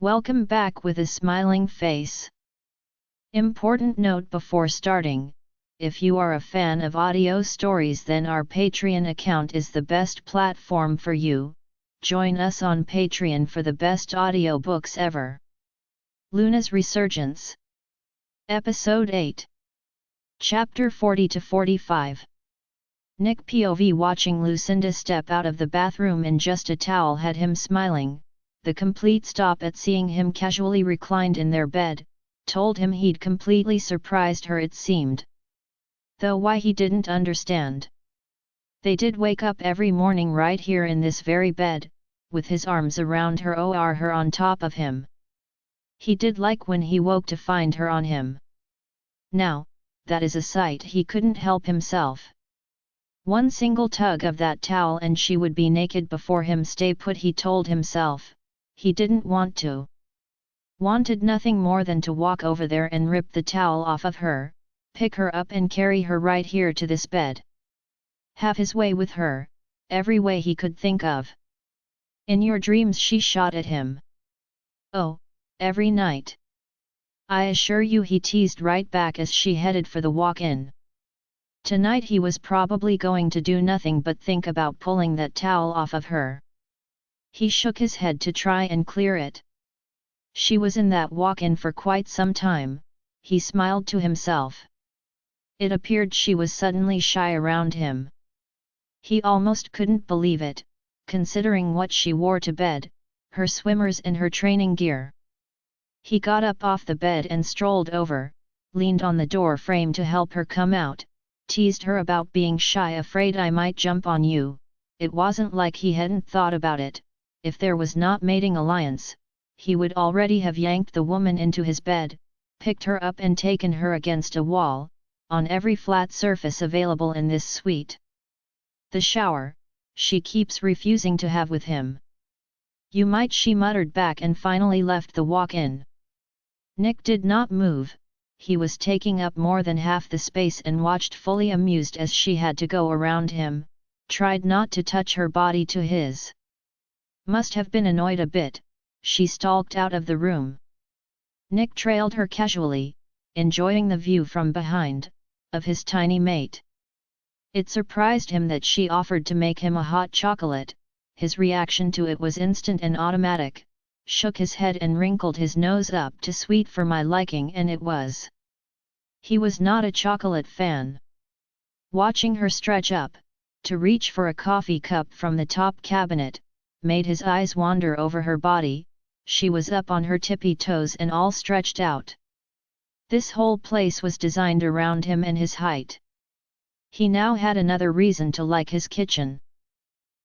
Welcome back with a smiling face. Important note before starting: if you are a fan of audio stories, then our Patreon account is the best platform for you. Join us on Patreon for the best audiobooks ever. Luna's Resurgence. Episode 8. Chapter 40-45. Nick POV watching Lucinda step out of the bathroom in just a towel had him smiling. The complete stop at seeing him casually reclined in their bed told him he'd completely surprised her, it seemed. Though why he didn't understand. They did wake up every morning right here in this very bed, with his arms around her or her on top of him. He did like when he woke to find her on him. Now, that is a sight he couldn't help himself. One single tug of that towel and she would be naked before him. Stay put, he told himself. He didn't want to. Wanted nothing more than to walk over there and rip the towel off of her, pick her up and carry her right here to this bed. Have his way with her, every way he could think of. In your dreams, she shot at him. Oh, every night. I assure you, he teased right back as she headed for the walk-in. Tonight he was probably going to do nothing but think about pulling that towel off of her. He shook his head to try and clear it. She was in that walk-in for quite some time, he smiled to himself. It appeared she was suddenly shy around him. He almost couldn't believe it, considering what she wore to bed, her swimmers and her training gear. He got up off the bed and strolled over, leaned on the door frame to help her come out, teased her about being shy. Afraid I might jump on you. It wasn't like he hadn't thought about it. If there was not mating alliance, he would already have yanked the woman into his bed, picked her up and taken her against a wall, on every flat surface available in this suite. The shower, she keeps refusing to have with him. You might, she muttered back and finally left the walk-in. Nick did not move. He was taking up more than half the space and watched fully amused as she had to go around him, tried not to touch her body to his. Must have been annoyed a bit. She stalked out of the room. Nick trailed her casually, enjoying the view from behind, of his tiny mate. It surprised him that she offered to make him a hot chocolate. His reaction to it was instant and automatic, shook his head and wrinkled his nose up to sweet for my liking, and it was. He was not a chocolate fan. Watching her stretch up, to reach for a coffee cup from the top cabinet, made his eyes wander over her body. She was up on her tippy toes and all stretched out. This whole place was designed around him and his height. He now had another reason to like his kitchen.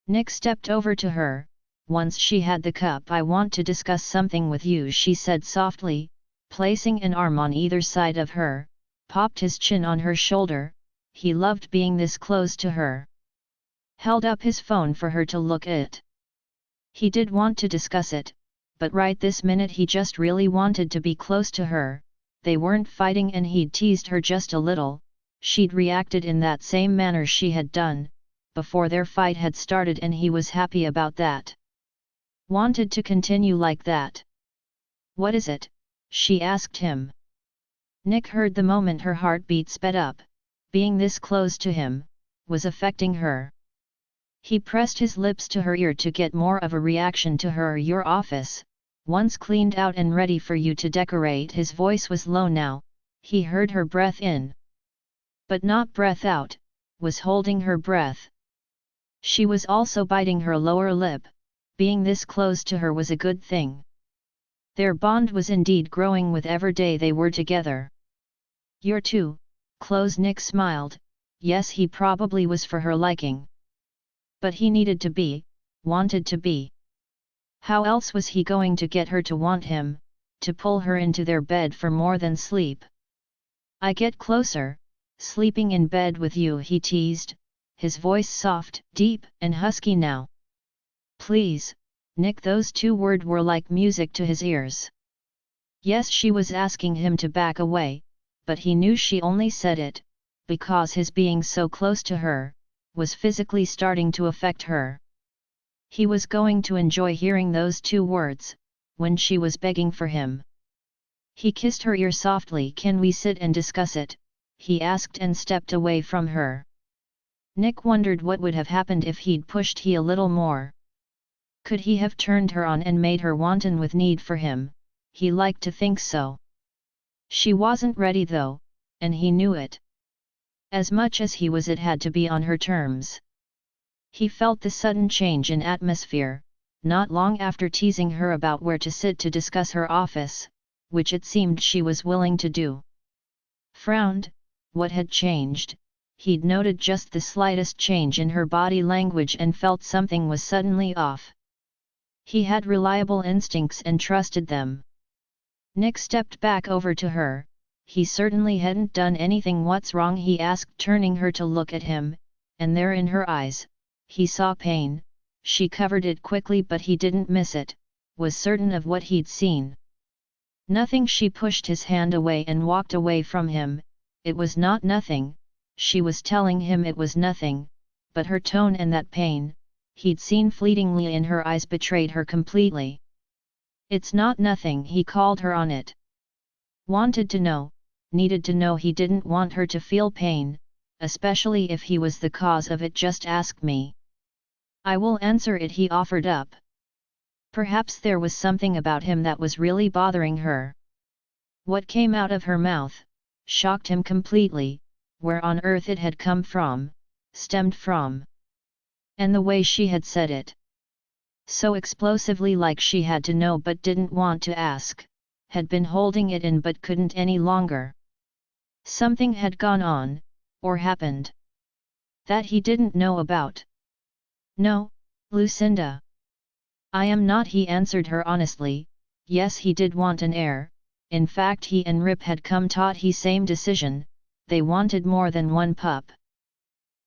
Nick stepped over to her. Once she had the cup. I want to discuss something with you, she said softly, placing an arm on either side of her, popped his chin on her shoulder. He loved being this close to her. Held up his phone for her to look at. He did want to discuss it, but right this minute he just really wanted to be close to her. They weren't fighting and he'd teased her just a little. She'd reacted in that same manner she had done before their fight had started, and he was happy about that. Wanted to continue like that. What is it? She asked him. Nick heard the moment her heartbeat sped up. Being this close to him was affecting her. He pressed his lips to her ear to get more of a reaction to her. Your office, once cleaned out and ready for you to decorate. His voice was low now. He heard her breath in, but not breath out, was holding her breath. She was also biting her lower lip. Being this close to her was a good thing. Their bond was indeed growing with every day they were together. You're too close, Nick smiled. Yes, he probably was for her liking. But he needed to be, wanted to be. How else was he going to get her to want him, to pull her into their bed for more than sleep? I get closer, sleeping in bed with you, he teased, his voice soft, deep, and husky now. Please, Nick, those two words were like music to his ears. Yes, she was asking him to back away, but he knew she only said it because his being so close to her was physically starting to affect her. He was going to enjoy hearing those two words, when she was begging for him. He kissed her ear softly. "Can we sit and discuss it?" he asked and stepped away from her. Nick wondered what would have happened if he'd pushed he a little more. Could he have turned her on and made her wanton with need for him? He liked to think so. She wasn't ready though, and he knew it. As much as he was, it had to be on her terms. He felt the sudden change in atmosphere, not long after teasing her about where to sit to discuss her office, which it seemed she was willing to do. Frowned. What had changed? He'd noted just the slightest change in her body language and felt something was suddenly off. He had reliable instincts and trusted them. Nick stepped back over to her. "He certainly hadn't done anything." "What's wrong?" he asked, turning her to look at him, and there in her eyes, he saw pain. She covered it quickly, but he didn't miss it, was certain of what he'd seen. "Nothing." She pushed his hand away and walked away from him. It was not nothing, she was telling him it was nothing, but her tone and that pain he'd seen fleetingly in her eyes betrayed her completely. "It's not nothing." He called her on it. Wanted to know, needed to know. He didn't want her to feel pain, especially if he was the cause of it. "Just ask me. I will answer it," he offered up. Perhaps there was something about him that was really bothering her. What came out of her mouth shocked him completely. Where on earth it had come from, stemmed from. And the way she had said it. So explosively, like she had to know but didn't want to ask, had been holding it in but couldn't any longer. Something had gone on, or happened, that he didn't know about. "No, Lucinda. I am not," he answered her honestly. Yes, he did want an heir. In fact, he and Rip had come to the same decision. They wanted more than one pup.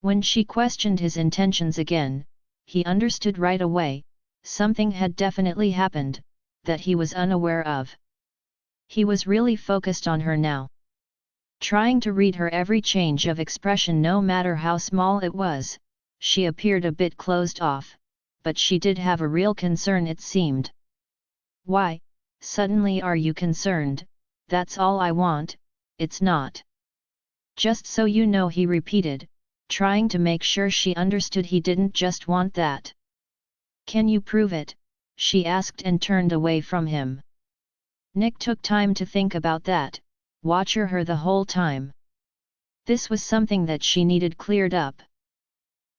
When she questioned his intentions again, he understood right away. Something had definitely happened, that he was unaware of. He was really focused on her now. Trying to read her every change of expression, no matter how small it was. She appeared a bit closed off, but she did have a real concern, it seemed. "Why, suddenly are you concerned? That's all I want." "It's not. Just so you know," he repeated, trying to make sure she understood he didn't just want that. "Can you prove it?" she asked and turned away from him. Nick took time to think about that, watching her the whole time. This was something that she needed cleared up.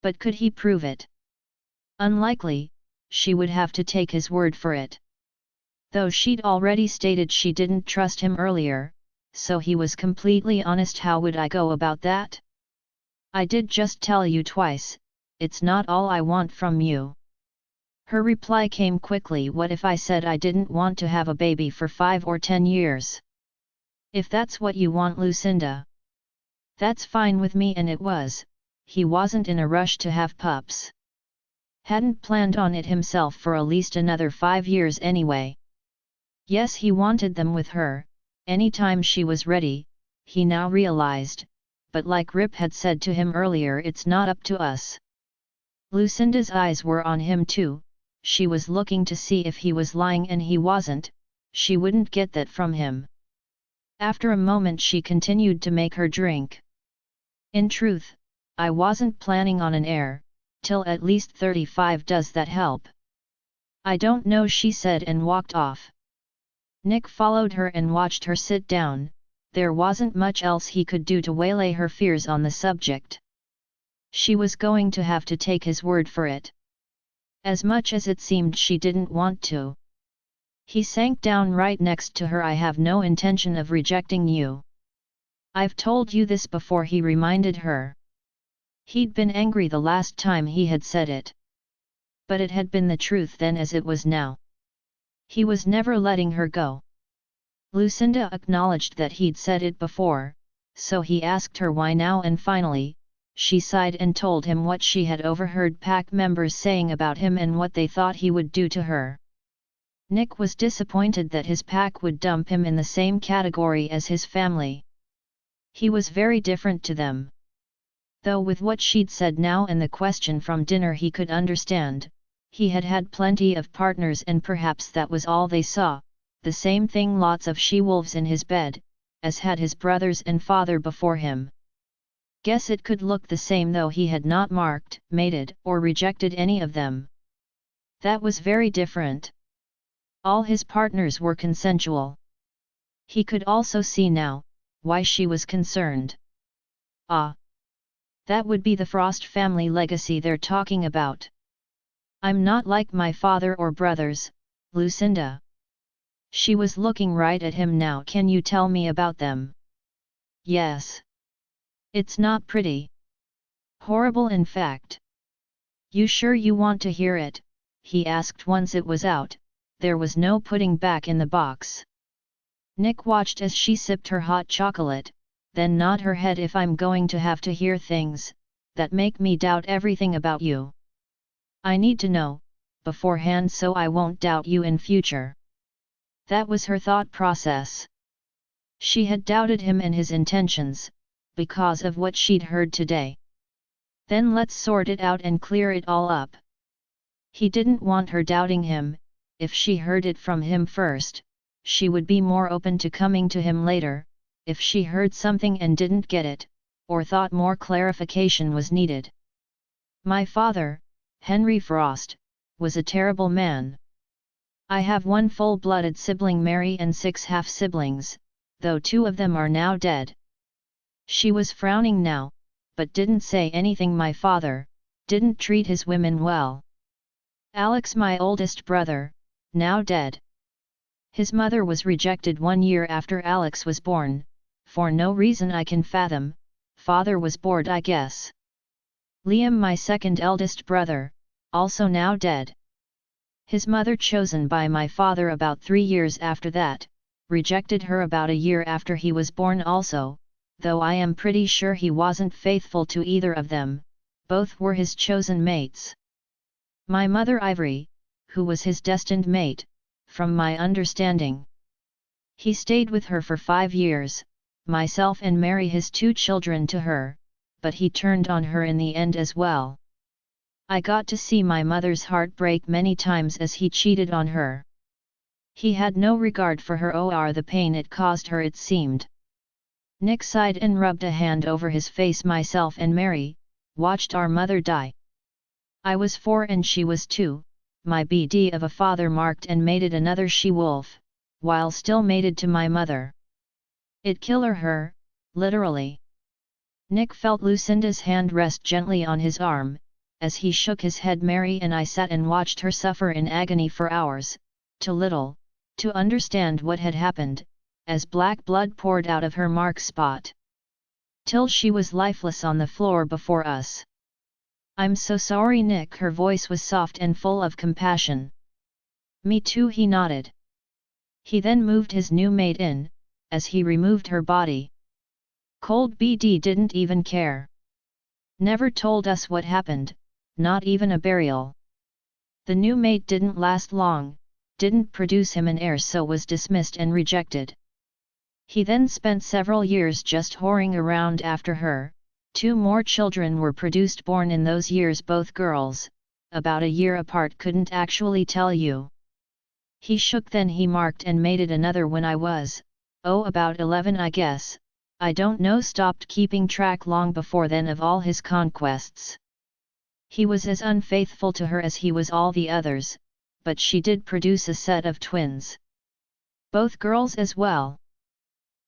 But could he prove it? Unlikely. She would have to take his word for it. Though she'd already stated she didn't trust him earlier, so he was completely honest. "How would I go about that? I did just tell you twice, it's not all I want from you." Her reply came quickly. "What if I said I didn't want to have a baby for 5 or 10 years? If that's what you want, Lucinda, that's fine with me." And it was. He wasn't in a rush to have pups. Hadn't planned on it himself for at least another 5 years anyway. Yes, he wanted them with her, anytime she was ready, he now realized, but like Rip had said to him earlier, it's not up to us. Lucinda's eyes were on him too. She was looking to see if he was lying, and he wasn't. She wouldn't get that from him. After a moment she continued to make her drink. "In truth, I wasn't planning on an heir, till at least 35. Does that help?" "I don't know," she said and walked off. Nick followed her and watched her sit down. There wasn't much else he could do to waylay her fears on the subject. She was going to have to take his word for it. As much as it seemed she didn't want to. He sank down right next to her. "I have no intention of rejecting you. I've told you this before," he reminded her. He'd been angry the last time he had said it. But it had been the truth then as it was now. He was never letting her go. Lucinda acknowledged that he'd said it before, so he asked her why now, and finally, she sighed and told him what she had overheard pack members saying about him and what they thought he would do to her. Nick was disappointed that his pack would dump him in the same category as his family. He was very different to them. Though with what she'd said now and the question from dinner he could understand, He had had plenty of partners and perhaps that was all they saw, the same thing, lots of she-wolves in his bed, as had his brothers and father before him. Guess it could look the same though he had not marked, mated, or rejected any of them. That was very different. All his partners were consensual. He could also see now, why she was concerned. Ah! That would be the Frost family legacy they're talking about. I'm not like my father or brothers, Lucinda. She was looking right at him now. Can you tell me about them? Yes. It's not pretty. Horrible in fact. You sure you want to hear it? He asked once it was out, there was no putting back in the box. Nick watched as she sipped her hot chocolate, then nod her head. If I'm going to have to hear things that make me doubt everything about you, I need to know beforehand so I won't doubt you in future. That was her thought process. She had doubted him and his intentions, because of what she'd heard today. Then let's sort it out and clear it all up. He didn't want her doubting him. If she heard it from him first, she would be more open to coming to him later. If she heard something and didn't get it, or thought more clarification was needed. My father, Henry Frost, was a terrible man. I have one full-blooded sibling, Mary, and 6 half-siblings, though 2 of them are now dead. She was frowning now, but didn't say anything. My father didn't treat his women well. Alex, my oldest brother, now dead. His mother was rejected 1 year after Alex was born, for no reason I can fathom. Father was bored, I guess. Liam, my second eldest brother, also now dead. His mother, chosen by my father about 3 years after that, rejected her about a year after he was born also, though I am pretty sure he wasn't faithful to either of them. Both were his chosen mates. My mother, Ivory, who was his destined mate, from my understanding. He stayed with her for 5 years, myself and Mary, his 2 children, to her, but he turned on her in the end as well. I got to see my mother's heart break many times as he cheated on her. He had no regard for her or the pain it caused her, it seemed. Nick sighed and rubbed a hand over his face. Myself and Mary watched our mother die. I was 4 and she was 2, my BD of a father marked and mated another she-wolf, while still mated to my mother. It killed her, literally. Nick felt Lucinda's hand rest gently on his arm. As he shook his head, Mary and I sat and watched her suffer in agony for hours, too little to understand what had happened, as black blood poured out of her mark spot, till she was lifeless on the floor before us. I'm so sorry, Nick. Her voice was soft and full of compassion. Me too, he nodded. He then moved his new mate in, as he removed her body. Cold BD didn't even care. Never told us what happened, not even a burial. The new mate didn't last long, didn't produce him an heir, so was dismissed and rejected. He then spent several years just whoring around after her. 2 more children were produced, born in those years, both girls, about a year apart. Couldn't actually tell you. He shook. Then he marked and mated another when I was, about 11, I guess. I don't know. Stopped keeping track long before then of all his conquests. He was as unfaithful to her as he was all the others, but she did produce a set of twins. Both girls as well.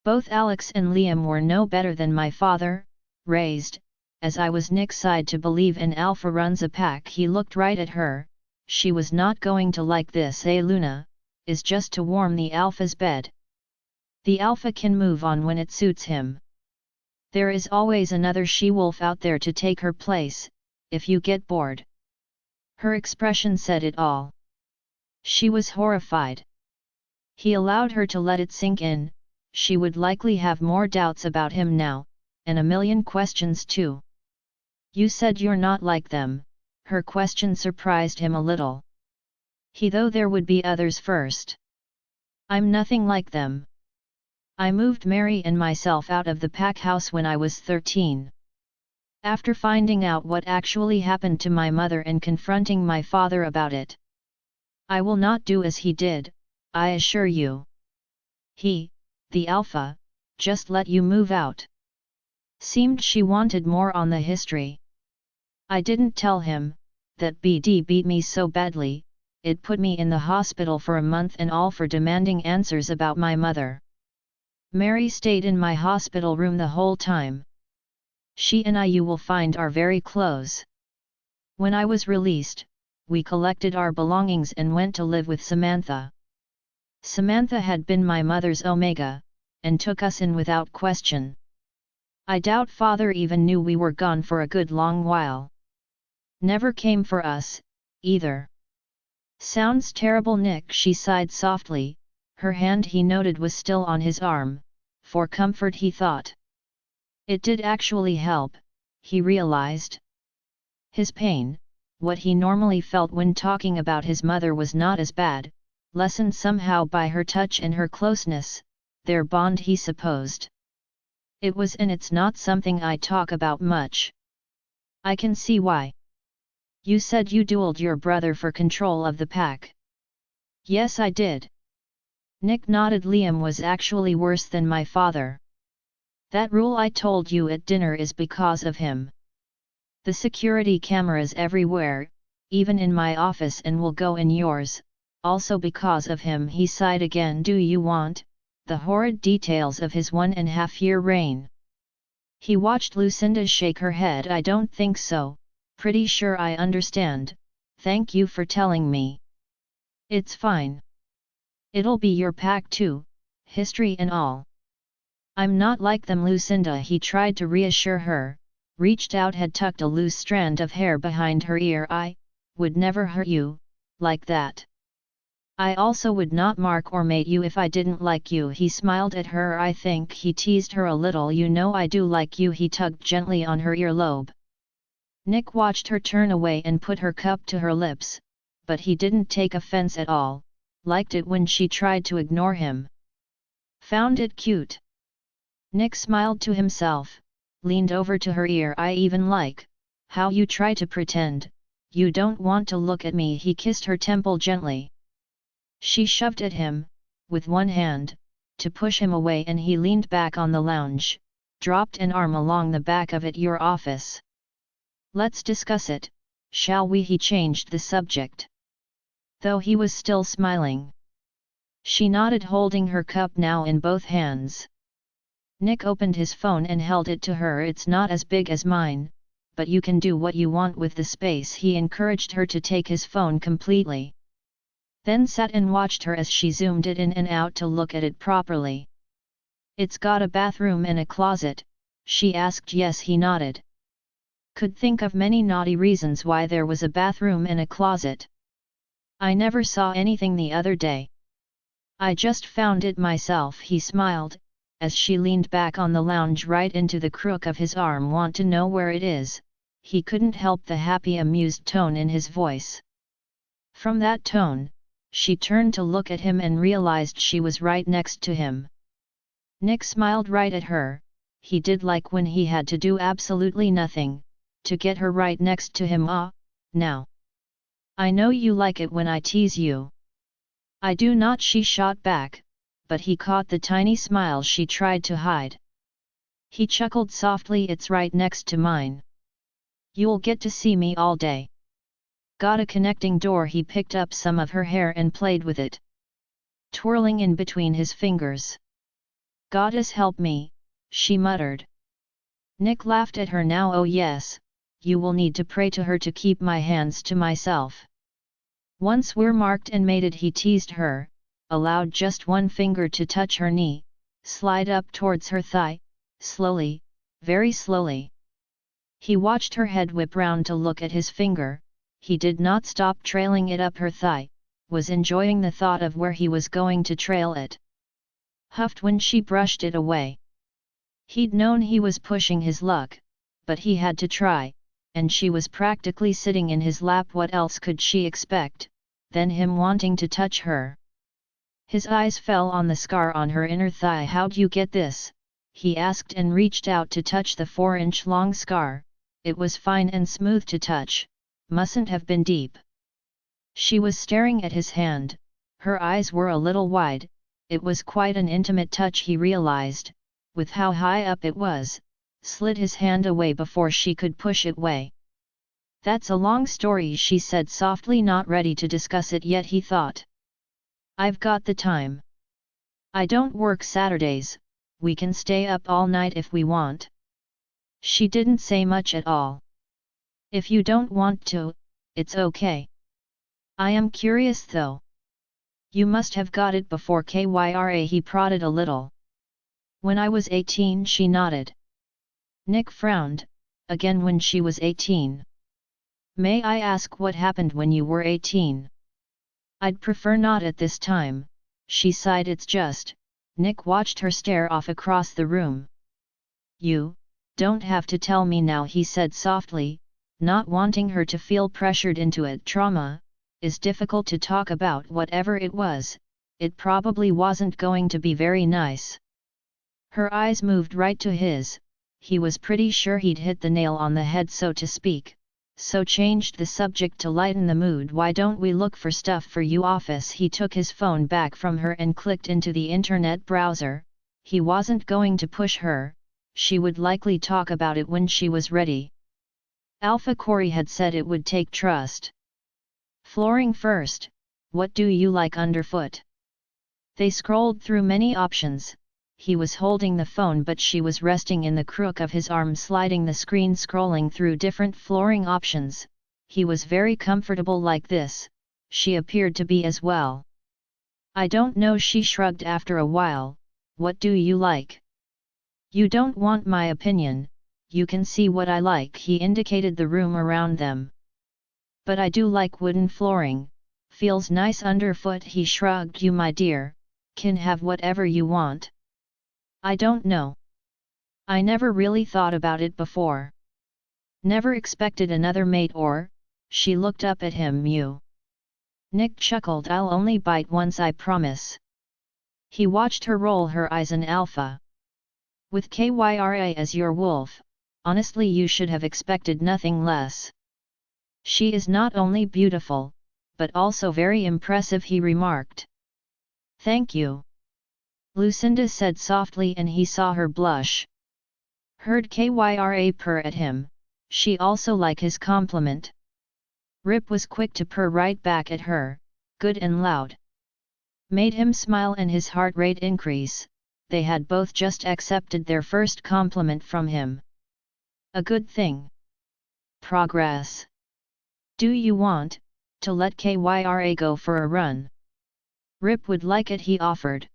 Both Alex and Liam were no better than my father, raised, as I was. Nick sighed to believe an alpha runs a pack. He looked right at her. She was not going to like this. Luna, is just to warm the alpha's bed. The alpha can move on when it suits him. There is always another she-wolf out there to take her place, if you get bored. Her expression said it all. She was horrified. He allowed her to let it sink in. She would likely have more doubts about him now, and a million questions too. You said you're not like them. Her question surprised him a little. Though there would be others first. I'm nothing like them. I moved Mary and myself out of the pack house when I was 13. After finding out what actually happened to my mother and confronting my father about it. I will not do as he did, I assure you. He, the alpha, just let you move out. Seemed she wanted more on the history. I didn't tell him, that BD beat me so badly, it put me in the hospital for a month and all for demanding answers about my mother. Mary stayed in my hospital room the whole time. She and I, you will find, are very close. When I was released, we collected our belongings and went to live with Samantha. Samantha had been my mother's omega, and took us in without question. I doubt father even knew we were gone for a good long while. Never came for us, either. Sounds terrible, Nick, she sighed softly. Her hand, he noted, was still on his arm, for comfort he thought. It did actually help, he realized. His pain, what he normally felt when talking about his mother, was not as bad, lessened somehow by her touch and her closeness, their bond, he supposed. It was, and it's not something I talk about much. I can see why. You said you dueled your brother for control of the pack. Yes, I did. Nick nodded. Liam was actually worse than my father. That rule I told you at dinner is because of him. The security cameras everywhere, even in my office, and will go in yours, also because of him. He sighed again. Do you want the horrid details of his 1.5-year reign? He watched Lucinda shake her head. I don't think so, pretty sure I understand, thank you for telling me. It's fine. It'll be your pack too, history and all. I'm not like them, Lucinda. He tried to reassure her, reached out, had tucked a loose strand of hair behind her ear. I would never hurt you like that. I also would not mark or mate you if I didn't like you. He smiled at her. I think he teased her a little. You know I do like you. He tugged gently on her earlobe. Nick watched her turn away and put her cup to her lips, but he didn't take offense at all, liked it when she tried to ignore him. Found it cute. Nick smiled to himself, leaned over to her ear. I even like how you try to pretend you don't want to look at me. He kissed her temple gently. She shoved at him, with one hand, to push him away, and he leaned back on the lounge, dropped an arm along the back of it. Your office. Let's discuss it, shall we? He changed the subject. Though he was still smiling. She nodded, holding her cup now in both hands. Nick opened his phone and held it to her. It's not as big as mine, but you can do what you want with the space. He encouraged her to take his phone completely. Then sat and watched her as she zoomed it in and out to look at it properly. It's got a bathroom and a closet, she asked. Yes, he nodded. Could think of many naughty reasons why there was a bathroom and a closet. I never saw anything the other day. I just found it myself. He smiled, as she leaned back on the lounge right into the crook of his arm. Want to know where it is? He couldn't help the happy, amused tone in his voice. From that tone, she turned to look at him and realized she was right next to him. Nick smiled right at her. He did like when he had to do absolutely nothing, to get her right next to him. Ah, now. I know you like it when I tease you. I do not, she shot back, but he caught the tiny smile she tried to hide. He chuckled softly. It's right next to mine. You'll get to see me all day. Got a connecting door. He picked up some of her hair and played with it, twirling in between his fingers. Goddess help me, she muttered. Nick laughed at her now. Oh yes, you will need to pray to her to keep my hands to myself. Once we're marked and mated, he teased her, allowed just one finger to touch her knee, slide up towards her thigh, slowly, very slowly. He watched her head whip round to look at his finger. He did not stop trailing it up her thigh, was enjoying the thought of where he was going to trail it. Huffed when she brushed it away. He'd known he was pushing his luck, but he had to try, and she was practically sitting in his lap. What else could she expect, than him wanting to touch her? His eyes fell on the scar on her inner thigh. How'd you get this? He asked and reached out to touch the 4-inch long scar, it was fine and smooth to touch, mustn't have been deep. She was staring at his hand, her eyes were a little wide, it was quite an intimate touch he realized, with how high up it was, slid his hand away before she could push it away. That's a long story, she said softly, not ready to discuss it yet, he thought. I've got the time. I don't work Saturdays, we can stay up all night if we want. She didn't say much at all. If you don't want to, it's okay. I am curious though. You must have got it before Kyra, he prodded a little. When I was 18, she nodded. Nick frowned, again when she was 18. May I ask what happened when you were 18? I'd prefer not at this time, she sighed. It's just, Nick watched her stare off across the room. You don't have to tell me now, he said softly, not wanting her to feel pressured into it. Trauma is difficult to talk about. Whatever it was, it probably wasn't going to be very nice. Her eyes moved right to his, he was pretty sure he'd hit the nail on the head, so to speak, so changed the subject to lighten the mood. Why don't we look for stuff for you office? He took his phone back from her and clicked into the internet browser. He wasn't going to push her, she would likely talk about it when she was ready. Alpha Corey had said it would take trust. Flooring first, what do you like underfoot? They scrolled through many options. He was holding the phone but she was resting in the crook of his arm, sliding the screen, scrolling through different flooring options. He was very comfortable like this, she appeared to be as well. I don't know, she shrugged after a while. What do you like? You don't want my opinion, you can see what I like. He indicated the room around them. But I do like wooden flooring, feels nice underfoot. He shrugged. You, my dear, can have whatever you want. I don't know. I never really thought about it before. Never expected another mate or, she looked up at him. You. Nick chuckled. I'll only bite once, I promise. He watched her roll her eyes. An alpha. With Kyra as your wolf, honestly you should have expected nothing less. She is not only beautiful, but also very impressive, he remarked. Thank you. Lucinda said softly, and he saw her blush. Heard Kyra purr at him, she also liked his compliment. Rip was quick to purr right back at her, good and loud. Made him smile and his heart rate increase. They had both just accepted their first compliment from him. A good thing. Progress. Do you want to let Kyra go for a run? Rip would like it, he offered.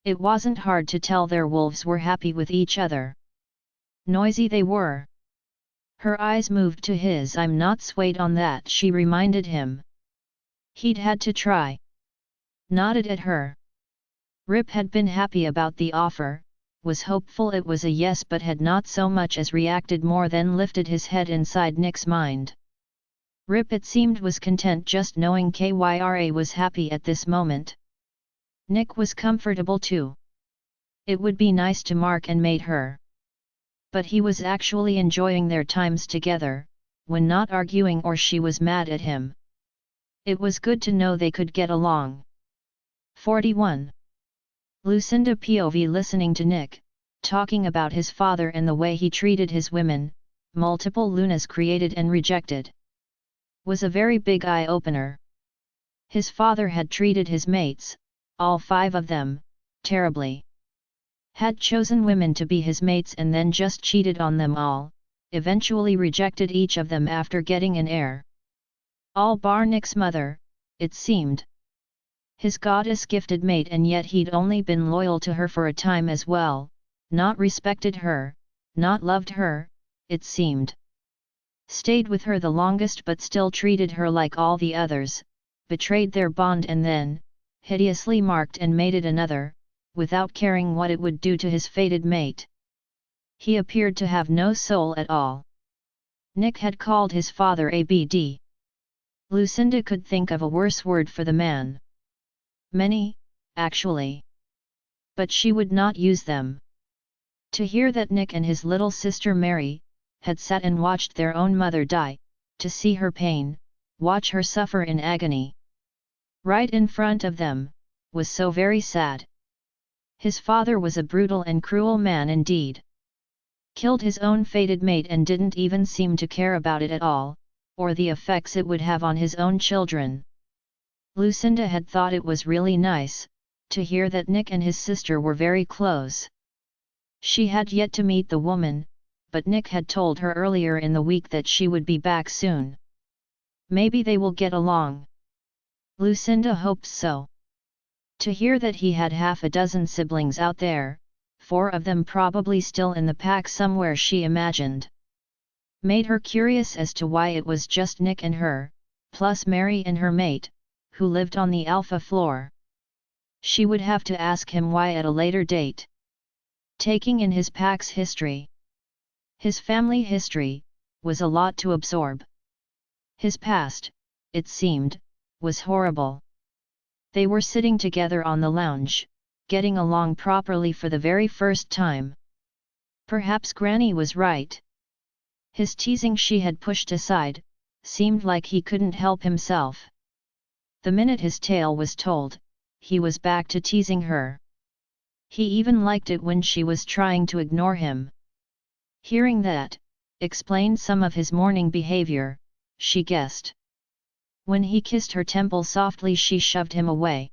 It wasn't hard to tell their wolves were happy with each other. Noisy they were. Her eyes moved to his. I'm not swayed on that, she reminded him. He'd had to try. Nodded at her. Rip had been happy about the offer, was hopeful it was a yes, but had not so much as reacted more than lifted his head inside Nick's mind. Rip, it seemed, was content just knowing Kyra was happy at this moment. Nick was comfortable too. It would be nice to mark and mate her. But he was actually enjoying their times together, when not arguing or she was mad at him. It was good to know they could get along. 41. Lucinda POV. Listening to Nick, talking about his father and the way he treated his women, multiple Lunas created and rejected, was a very big eye-opener. His father had treated his mates, all 5 of them, terribly. Had chosen women to be his mates and then just cheated on them all, eventually rejected each of them after getting an heir. All bar Nick's mother, it seemed. His goddess-gifted mate, and yet he'd only been loyal to her for a time as well, not respected her, not loved her, it seemed. Stayed with her the longest but still treated her like all the others, betrayed their bond and then, hideously marked and mated another, without caring what it would do to his fated mate. He appeared to have no soul at all. Nick had called his father ABD. Lucinda could think of a worse word for the man. Many, actually. But she would not use them. To hear that Nick and his little sister Mary had sat and watched their own mother die, to see her pain, watch her suffer in agony. Right in front of them, was so very sad. His father was a brutal and cruel man indeed. Killed his own fated mate and didn't even seem to care about it at all, or the effects it would have on his own children. Lucinda had thought it was really nice, to hear that Nick and his sister were very close. She had yet to meet the woman, but Nick had told her earlier in the week that she would be back soon. Maybe they will get along. Lucinda hoped so. To hear that he had half a dozen siblings out there, 4 of them probably still in the pack somewhere she imagined, made her curious as to why it was just Nick and her, plus Mary and her mate, who lived on the alpha floor. She would have to ask him why at a later date. Taking in his pack's history, his family history, was a lot to absorb. His past, it seemed, was horrible. They were sitting together on the lounge, getting along properly for the very first time. Perhaps Granny was right. His teasing she had pushed aside, seemed like he couldn't help himself. The minute his tale was told, he was back to teasing her. He even liked it when she was trying to ignore him. Hearing that, explained some of his morning behavior, she guessed. When he kissed her temple softly, she shoved him away.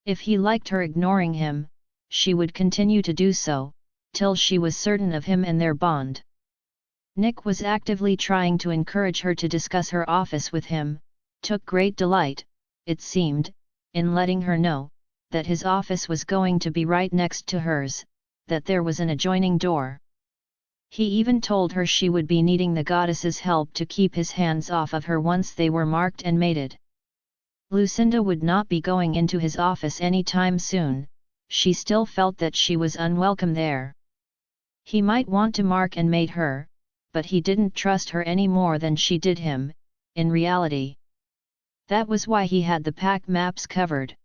If he liked her ignoring him, she would continue to do so, till she was certain of him and their bond. Nick was actively trying to encourage her to discuss her office with him, took great delight, it seemed, in letting her know that his office was going to be right next to hers, that there was an adjoining door. He even told her she would be needing the goddess's help to keep his hands off of her once they were marked and mated. Lucinda would not be going into his office any time soon, she still felt that she was unwelcome there. He might want to mark and mate her, but he didn't trust her any more than she did him, in reality. That was why he had the pack maps covered.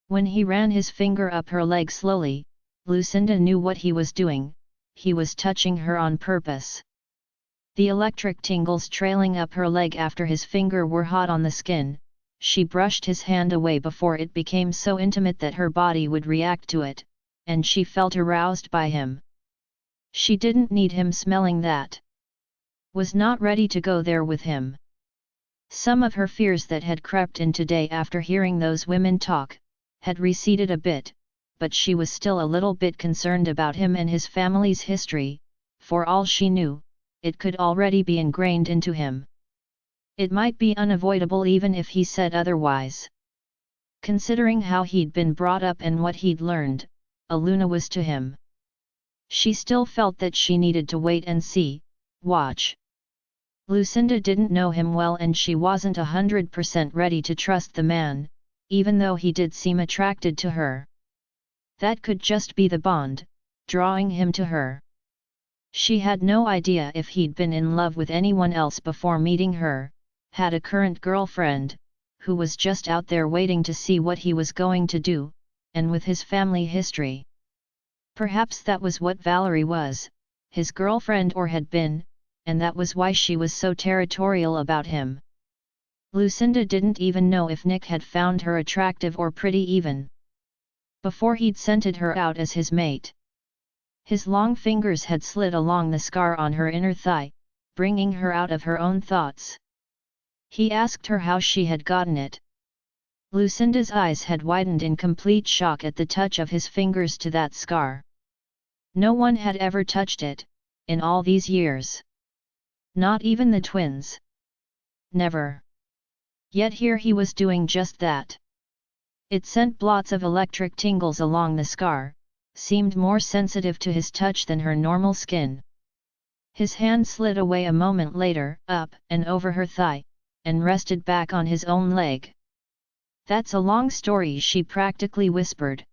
When he ran his finger up her leg slowly, Lucinda knew what he was doing. He was touching her on purpose. The electric tingles trailing up her leg after his finger were hot on the skin. She brushed his hand away before it became so intimate that her body would react to it, and she felt aroused by him. She didn't need him smelling that. Was not ready to go there with him. Some of her fears that had crept in today after hearing those women talk, had receded a bit, but she was still a little bit concerned about him and his family's history. For all she knew, it could already be ingrained into him. It might be unavoidable even if he said otherwise. Considering how he'd been brought up and what he'd learned, Aluna was to him. She still felt that she needed to wait and see, watch. Lucinda didn't know him well and she wasn't 100% ready to trust the man, even though he did seem attracted to her. That could just be the bond, drawing him to her. She had no idea if he'd been in love with anyone else before meeting her, had a current girlfriend, who was just out there waiting to see what he was going to do, and with his family history. Perhaps that was what Valerie was, his girlfriend or had been, and that was why she was so territorial about him. Lucinda didn't even know if Nick had found her attractive or pretty even before he'd scented her out as his mate. His long fingers had slid along the scar on her inner thigh, bringing her out of her own thoughts. He asked her how she had gotten it. Lucinda's eyes had widened in complete shock at the touch of his fingers to that scar. No one had ever touched it, in all these years. Not even the twins. Never. Yet here he was doing just that. It sent blots of electric tingles along the scar, seemed more sensitive to his touch than her normal skin. His hand slid away a moment later, up and over her thigh, and rested back on his own leg. "That's a long story," she practically whispered.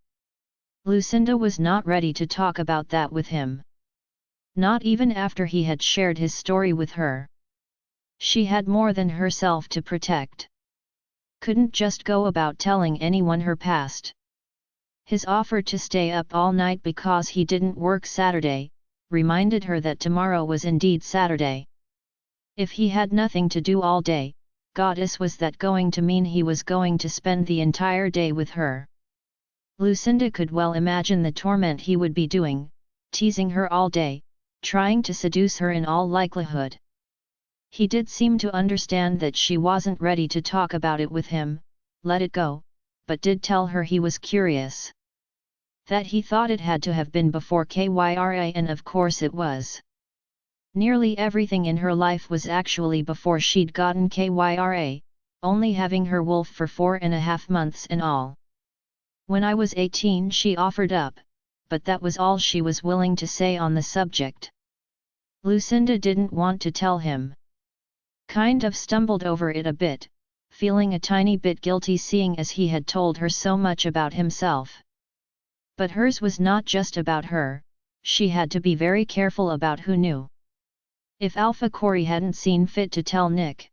Lucinda was not ready to talk about that with him. Not even after he had shared his story with her. She had more than herself to protect. Couldn't just go about telling anyone her past. His offer to stay up all night because he didn't work Saturday, reminded her that tomorrow was indeed Saturday. If he had nothing to do all day, Goddess, was that going to mean he was going to spend the entire day with her? Lucinda could well imagine the torment he would be doing, teasing her all day, trying to seduce her in all likelihood. He did seem to understand that she wasn't ready to talk about it with him, let it go, but did tell her he was curious. That he thought it had to have been before Kyra, and of course it was. Nearly everything in her life was actually before she'd gotten Kyra, only having her wolf for 4.5 months in all. When I was 18 she offered up, but that was all she was willing to say on the subject. Lucinda didn't want to tell him. Kind of stumbled over it a bit, feeling a tiny bit guilty seeing as he had told her so much about himself. But hers was not just about her, she had to be very careful about who knew. If Alpha Corey hadn't seen fit to tell Nick,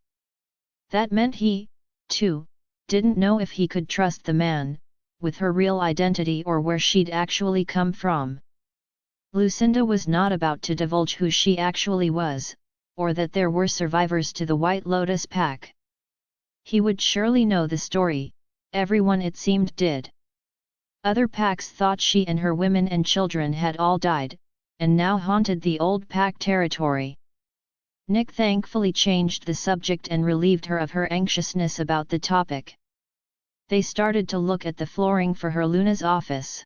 that meant he, too, didn't know if he could trust the man, with her real identity or where she'd actually come from. Lucinda was not about to divulge who she actually was, or that there were survivors to the White Lotus pack. He would surely know the story, everyone it seemed did. Other packs thought she and her women and children had all died, and now haunted the old pack territory. Nick thankfully changed the subject and relieved her of her anxiousness about the topic. They started to look at the flooring for her Luna's office.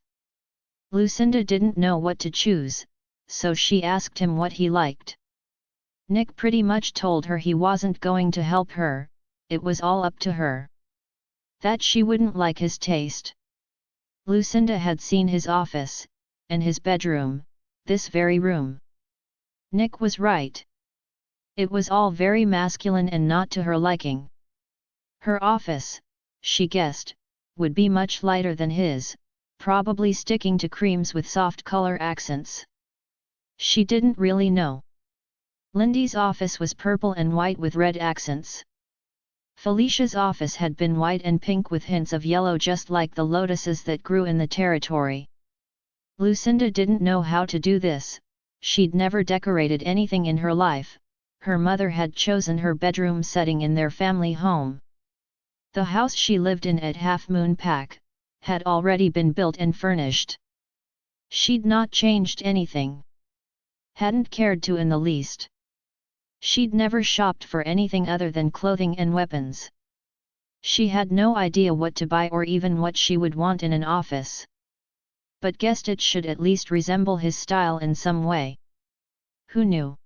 Lucinda didn't know what to choose, so she asked him what he liked. Nick pretty much told her he wasn't going to help her, it was all up to her. That she wouldn't like his taste. Lucinda had seen his office, and his bedroom, this very room. Nick was right. It was all very masculine and not to her liking. Her office, she guessed, would be much lighter than his, probably sticking to creams with soft color accents. She didn't really know. Lindy's office was purple and white with red accents. Felicia's office had been white and pink with hints of yellow, just like the lotuses that grew in the territory. Lucinda didn't know how to do this, she'd never decorated anything in her life. Her mother had chosen her bedroom setting in their family home. The house she lived in at Half Moon Pack had already been built and furnished. She'd not changed anything. Hadn't cared to in the least. She'd never shopped for anything other than clothing and weapons. She had no idea what to buy or even what she would want in an office. But guessed it should at least resemble his style in some way. Who knew?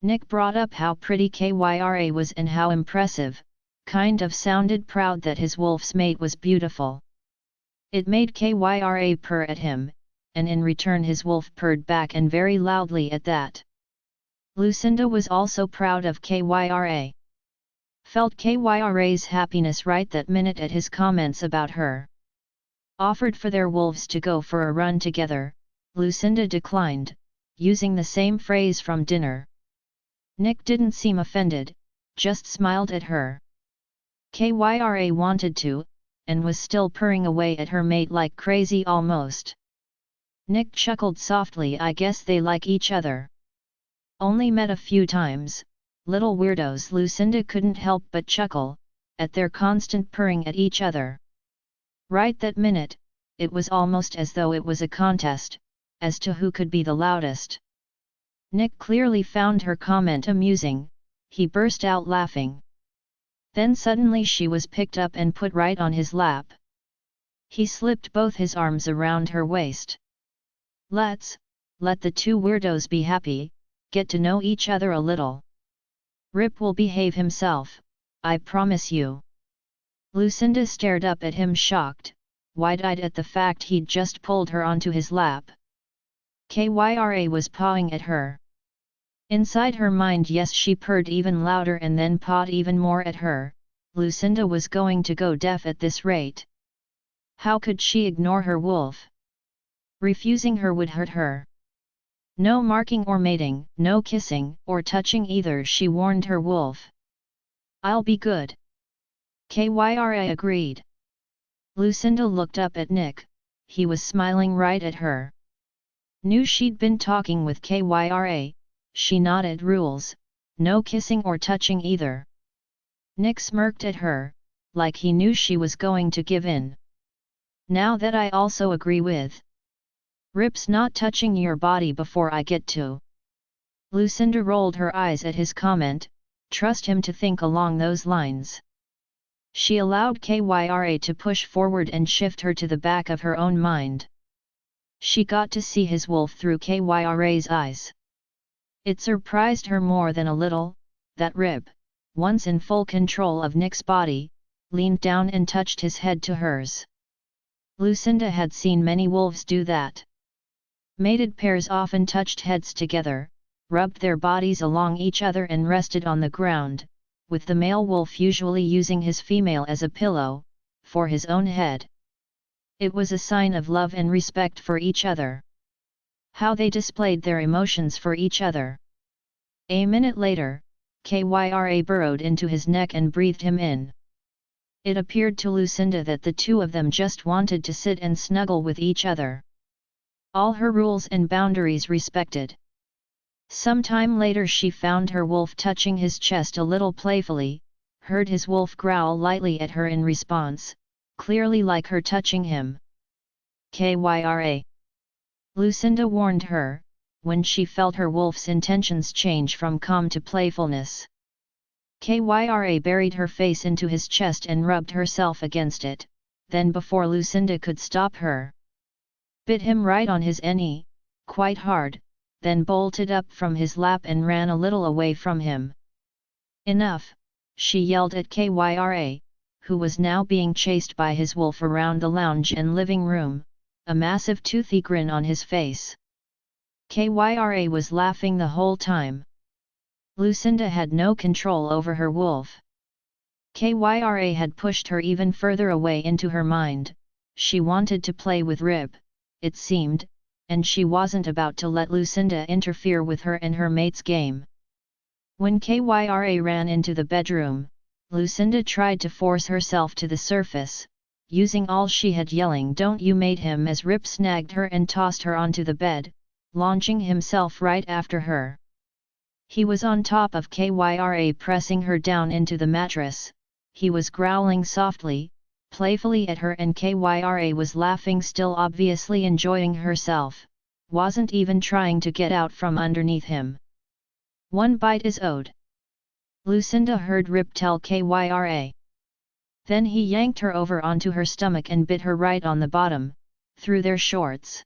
Nick brought up how pretty Kyra was and how impressive, kind of sounded proud that his wolf's mate was beautiful. It made Kyra purr at him, and in return his wolf purred back and very loudly at that. Lucinda was also proud of Kyra. Felt Kyra's happiness right that minute at his comments about her. Offered for their wolves to go for a run together, Lucinda declined, using the same phrase from dinner. Nick didn't seem offended, just smiled at her. Kyra wanted to, and was still purring away at her mate like crazy almost. Nick chuckled softly. I guess they like each other. Only met a few times, little weirdos. Lucinda couldn't help but chuckle, at their constant purring at each other. Right that minute, it was almost as though it was a contest, as to who could be the loudest. Nick clearly found her comment amusing, he burst out laughing. Then suddenly she was picked up and put right on his lap. He slipped both his arms around her waist. Let the two weirdos be happy, get to know each other a little. Rip will behave himself, I promise you. Lucinda stared up at him shocked, wide-eyed at the fact he'd just pulled her onto his lap. Kyra was pawing at her. Inside her mind, yes, she purred even louder and then pawed even more at her. Lucinda was going to go deaf at this rate. How could she ignore her wolf? Refusing her would hurt her. No marking or mating, no kissing or touching either, she warned her wolf. I'll be good. Kyra agreed. Lucinda looked up at Nick, he was smiling right at her. Knew she'd been talking with Kyra, she nodded. Rules, no kissing or touching either. Nick smirked at her, like he knew she was going to give in. Now that I also agree with. Rip's not touching your body before I get to. Lucinda rolled her eyes at his comment, trust him to think along those lines. She allowed Kyra to push forward and shift her to the back of her own mind. She got to see his wolf through Kyra's eyes. It surprised her more than a little, that Rip, once in full control of Nick's body, leaned down and touched his head to hers. Lucinda had seen many wolves do that. Mated pairs often touched heads together, rubbed their bodies along each other and rested on the ground, with the male wolf usually using his female as a pillow, for his own head. It was a sign of love and respect for each other. How they displayed their emotions for each other. A minute later, Kyra burrowed into his neck and breathed him in. It appeared to Lucinda that the two of them just wanted to sit and snuggle with each other. All her rules and boundaries respected. Some time later she found her wolf touching his chest a little playfully, heard his wolf growl lightly at her in response, clearly like her touching him. Kyra. Lucinda warned her, when she felt her wolf's intentions change from calm to playfulness. Kyra buried her face into his chest and rubbed herself against it, then before Lucinda could stop her, bit him right on his knee, quite hard, then bolted up from his lap and ran a little away from him. Enough, she yelled at Kyra, who was now being chased by his wolf around the lounge and living room, a massive toothy grin on his face. Kyra was laughing the whole time. Lucinda had no control over her wolf. Kyra had pushed her even further away into her mind. She wanted to play with Rip, it seemed, and she wasn't about to let Lucinda interfere with her and her mate's game. When Kyra ran into the bedroom, Lucinda tried to force herself to the surface, using all she had, yelling "Don't you!" made him as Rip snagged her and tossed her onto the bed, launching himself right after her. He was on top of Kyra, pressing her down into the mattress. He was growling softly, playfully at her, and Kyra was laughing, still obviously enjoying herself, wasn't even trying to get out from underneath him. One bite is owed. Lucinda heard Rip tell Kyra. Then he yanked her over onto her stomach and bit her right on the bottom, through their shorts.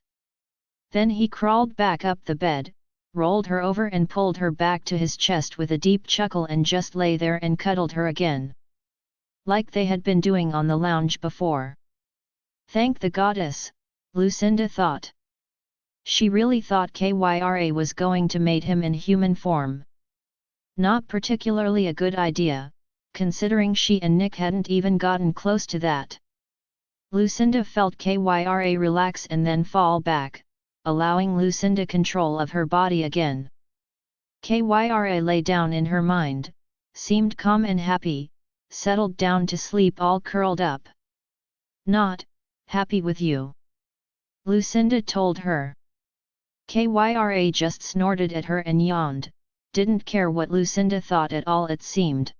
Then he crawled back up the bed, rolled her over and pulled her back to his chest with a deep chuckle and just lay there and cuddled her again. Like they had been doing on the lounge before. Thank the goddess, Lucinda thought. She really thought Kyra was going to mate him in human form. Not particularly a good idea, considering she and Nick hadn't even gotten close to that. Lucinda felt Kyra relax and then fall back, allowing Lucinda control of her body again. Kyra lay down in her mind, seemed calm and happy, settled down to sleep all curled up. Not happy with you, Lucinda told her. Kyra just snorted at her and yawned, didn't care what Lucinda thought at all, it seemed.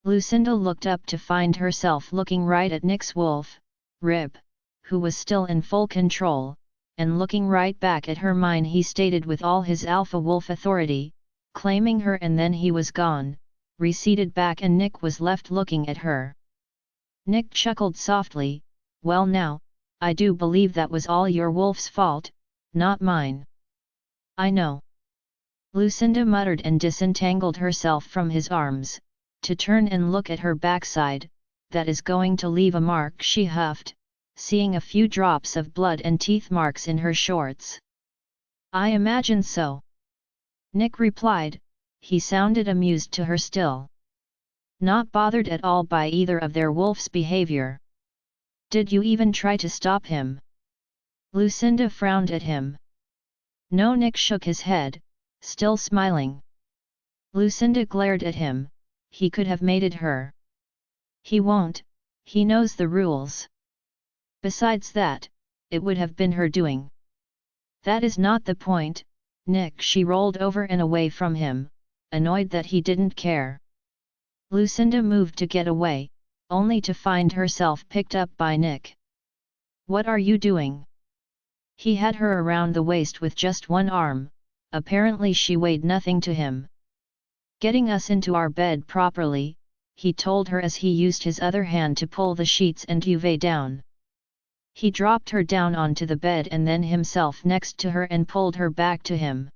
Lucinda looked up to find herself looking right at Nick's wolf, Rip, who was still in full control, and looking right back at her. Mine, he stated with all his alpha wolf authority, claiming her, and then he was gone, receded back, and Nick was left looking at her. Nick chuckled softly, well now, I do believe that was all your wolf's fault, not mine. I know. Lucinda muttered and disentangled herself from his arms, to turn and look at her backside. That is going to leave a mark, she huffed, seeing a few drops of blood and teeth marks in her shorts. I imagine so. Nick replied, he sounded amused to her still. Not bothered at all by either of their wolf's behavior. Did you even try to stop him? Lucinda frowned at him. No, Nick shook his head, still smiling. Lucinda glared at him, he could have mated her. He won't, he knows the rules. Besides that, it would have been her doing. That is not the point, Nick. She rolled over and away from him, annoyed that he didn't care. Lucinda moved to get away, only to find herself picked up by Nick. What are you doing? He had her around the waist with just one arm, apparently she weighed nothing to him. Getting us into our bed properly, he told her as he used his other hand to pull the sheets and duvet down. He dropped her down onto the bed and then himself next to her and pulled her back to him.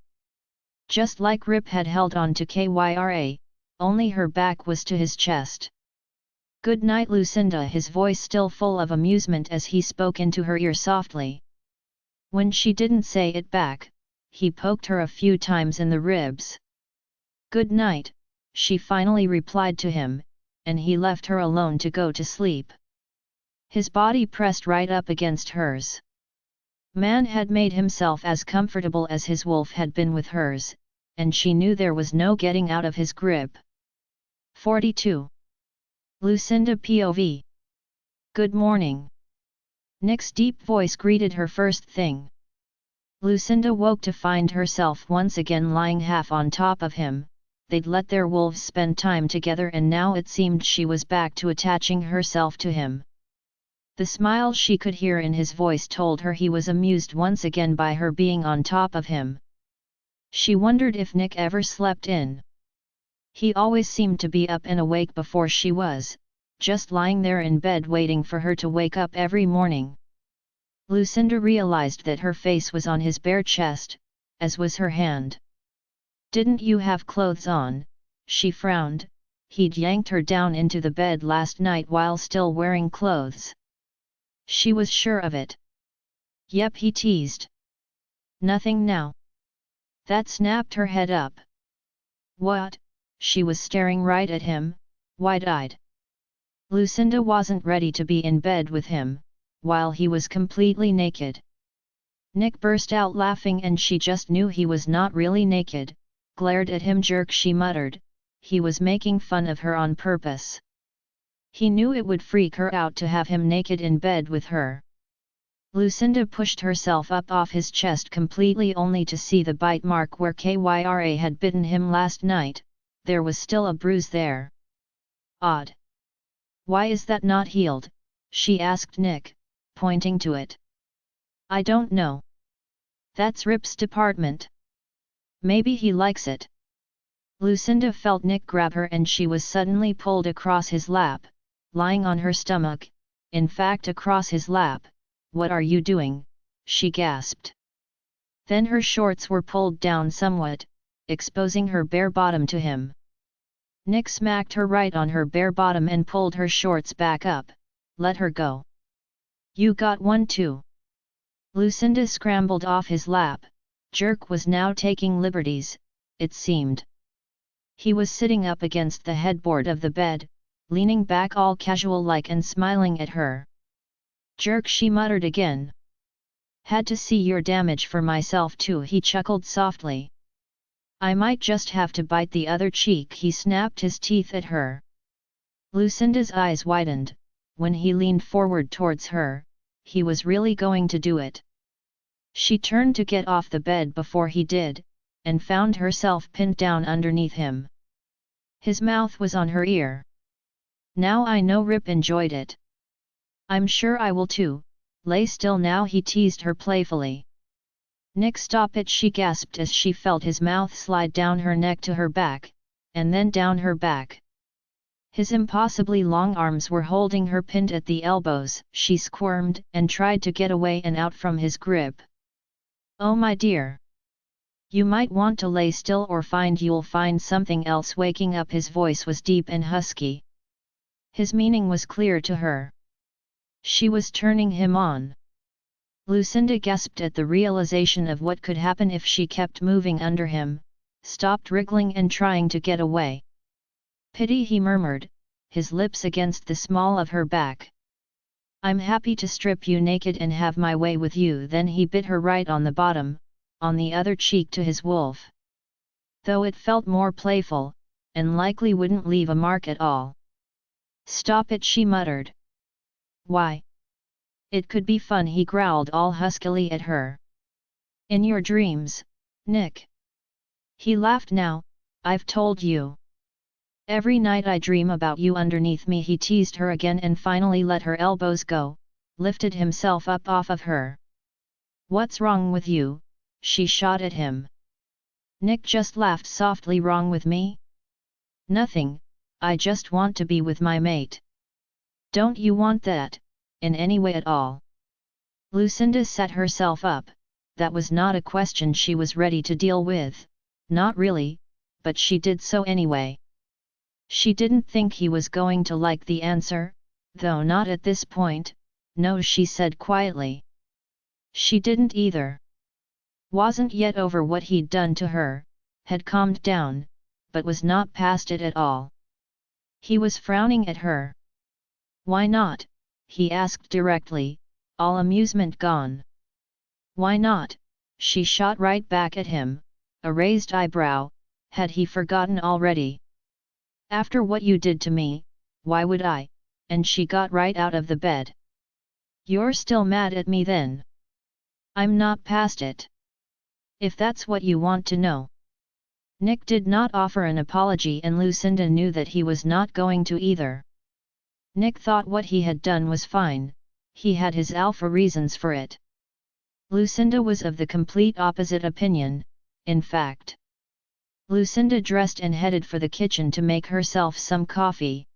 Just like Rip had held on to Kyra, only her back was to his chest. Good night, Lucinda, his voice still full of amusement as he spoke into her ear softly. When she didn't say it back, he poked her a few times in the ribs. Good night, she finally replied to him, and he left her alone to go to sleep. His body pressed right up against hers. Man had made himself as comfortable as his wolf had been with hers, and she knew there was no getting out of his grip. 42. Lucinda POV. Good morning. Nick's deep voice greeted her first thing. Lucinda woke to find herself once again lying half on top of him. They'd let their wolves spend time together and now it seemed she was back to attaching herself to him. The smile she could hear in his voice told her he was amused once again by her being on top of him. She wondered if Nick ever slept in. He always seemed to be up and awake before she was, just lying there in bed waiting for her to wake up every morning. Lucinda realized that her face was on his bare chest, as was her hand. Didn't you have clothes on? She frowned. He'd yanked her down into the bed last night while still wearing clothes. She was sure of it. Yep, he teased. Nothing now. That snapped her head up. What? She was staring right at him, wide-eyed. Lucinda wasn't ready to be in bed with him, while he was completely naked. Nick burst out laughing and she just knew he was not really naked, glared at him. Jerk, she muttered, he was making fun of her on purpose. He knew it would freak her out to have him naked in bed with her. Lucinda pushed herself up off his chest completely only to see the bite mark where Kyra had bitten him last night. There was still a bruise there. Odd. Why is that not healed? She asked Nick, pointing to it. I don't know. That's Rip's department. Maybe he likes it. Lucinda felt Nick grab her and she was suddenly pulled across his lap, lying on her stomach, in fact across his lap. What are you doing? She gasped. Then her shorts were pulled down somewhat, exposing her bare bottom to him. Nick smacked her right on her bare bottom and pulled her shorts back up. Let her go. You got one too. Lucinda scrambled off his lap. Jerk was now taking liberties, it seemed. He was sitting up against the headboard of the bed, leaning back all casual-like and smiling at her. Jerk, she muttered again. Had to see your damage for myself too, he chuckled softly. I might just have to bite the other cheek, he snapped his teeth at her. Lucinda's eyes widened. When he leaned forward towards her, he was really going to do it. She turned to get off the bed before he did, and found herself pinned down underneath him. His mouth was on her ear. Now I know Rip enjoyed it. I'm sure I will too. Lay still now, he teased her playfully. Nick, stop it, she gasped as she felt his mouth slide down her neck to her back, and then down her back. His impossibly long arms were holding her pinned at the elbows. She squirmed and tried to get away and out from his grip. Oh my dear. You might want to lay still or you'll find something else. Waking up, his voice was deep and husky. His meaning was clear to her. She was turning him on. Lucinda gasped at the realization of what could happen if she kept moving under him, stopped wriggling and trying to get away. Pity, he murmured, his lips against the small of her back. I'm happy to strip you naked and have my way with you. Then he bit her right on the bottom, on the other cheek to his wolf. Though it felt more playful, and likely wouldn't leave a mark at all. Stop it, she muttered. Why? It could be fun, he growled all huskily at her. In your dreams, Nick. He laughed. Now, I've told you. Every night I dream about you underneath me. He teased her again and finally let her elbows go, lifted himself up off of her. What's wrong with you? She shot at him. Nick just laughed softly. Wrong with me? Nothing, I just want to be with my mate. Don't you want that, in any way at all? Lucinda set herself up. That was not a question she was ready to deal with, not really, but she did so anyway. She didn't think he was going to like the answer, though not at this point. No, she said quietly. She didn't either. Wasn't yet over what he'd done to her, had calmed down, but was not past it at all. He was frowning at her. Why not? He asked directly, all amusement gone. Why not? She shot right back at him, a raised eyebrow. Had he forgotten already? After what you did to me, why would I? And she got right out of the bed. You're still mad at me then? I'm not past it. If that's what you want to know. Nick did not offer an apology and Lucinda knew that he was not going to either. Nick thought what he had done was fine, he had his alpha reasons for it. Lucinda was of the complete opposite opinion, in fact. Lucinda dressed and headed for the kitchen to make herself some coffee.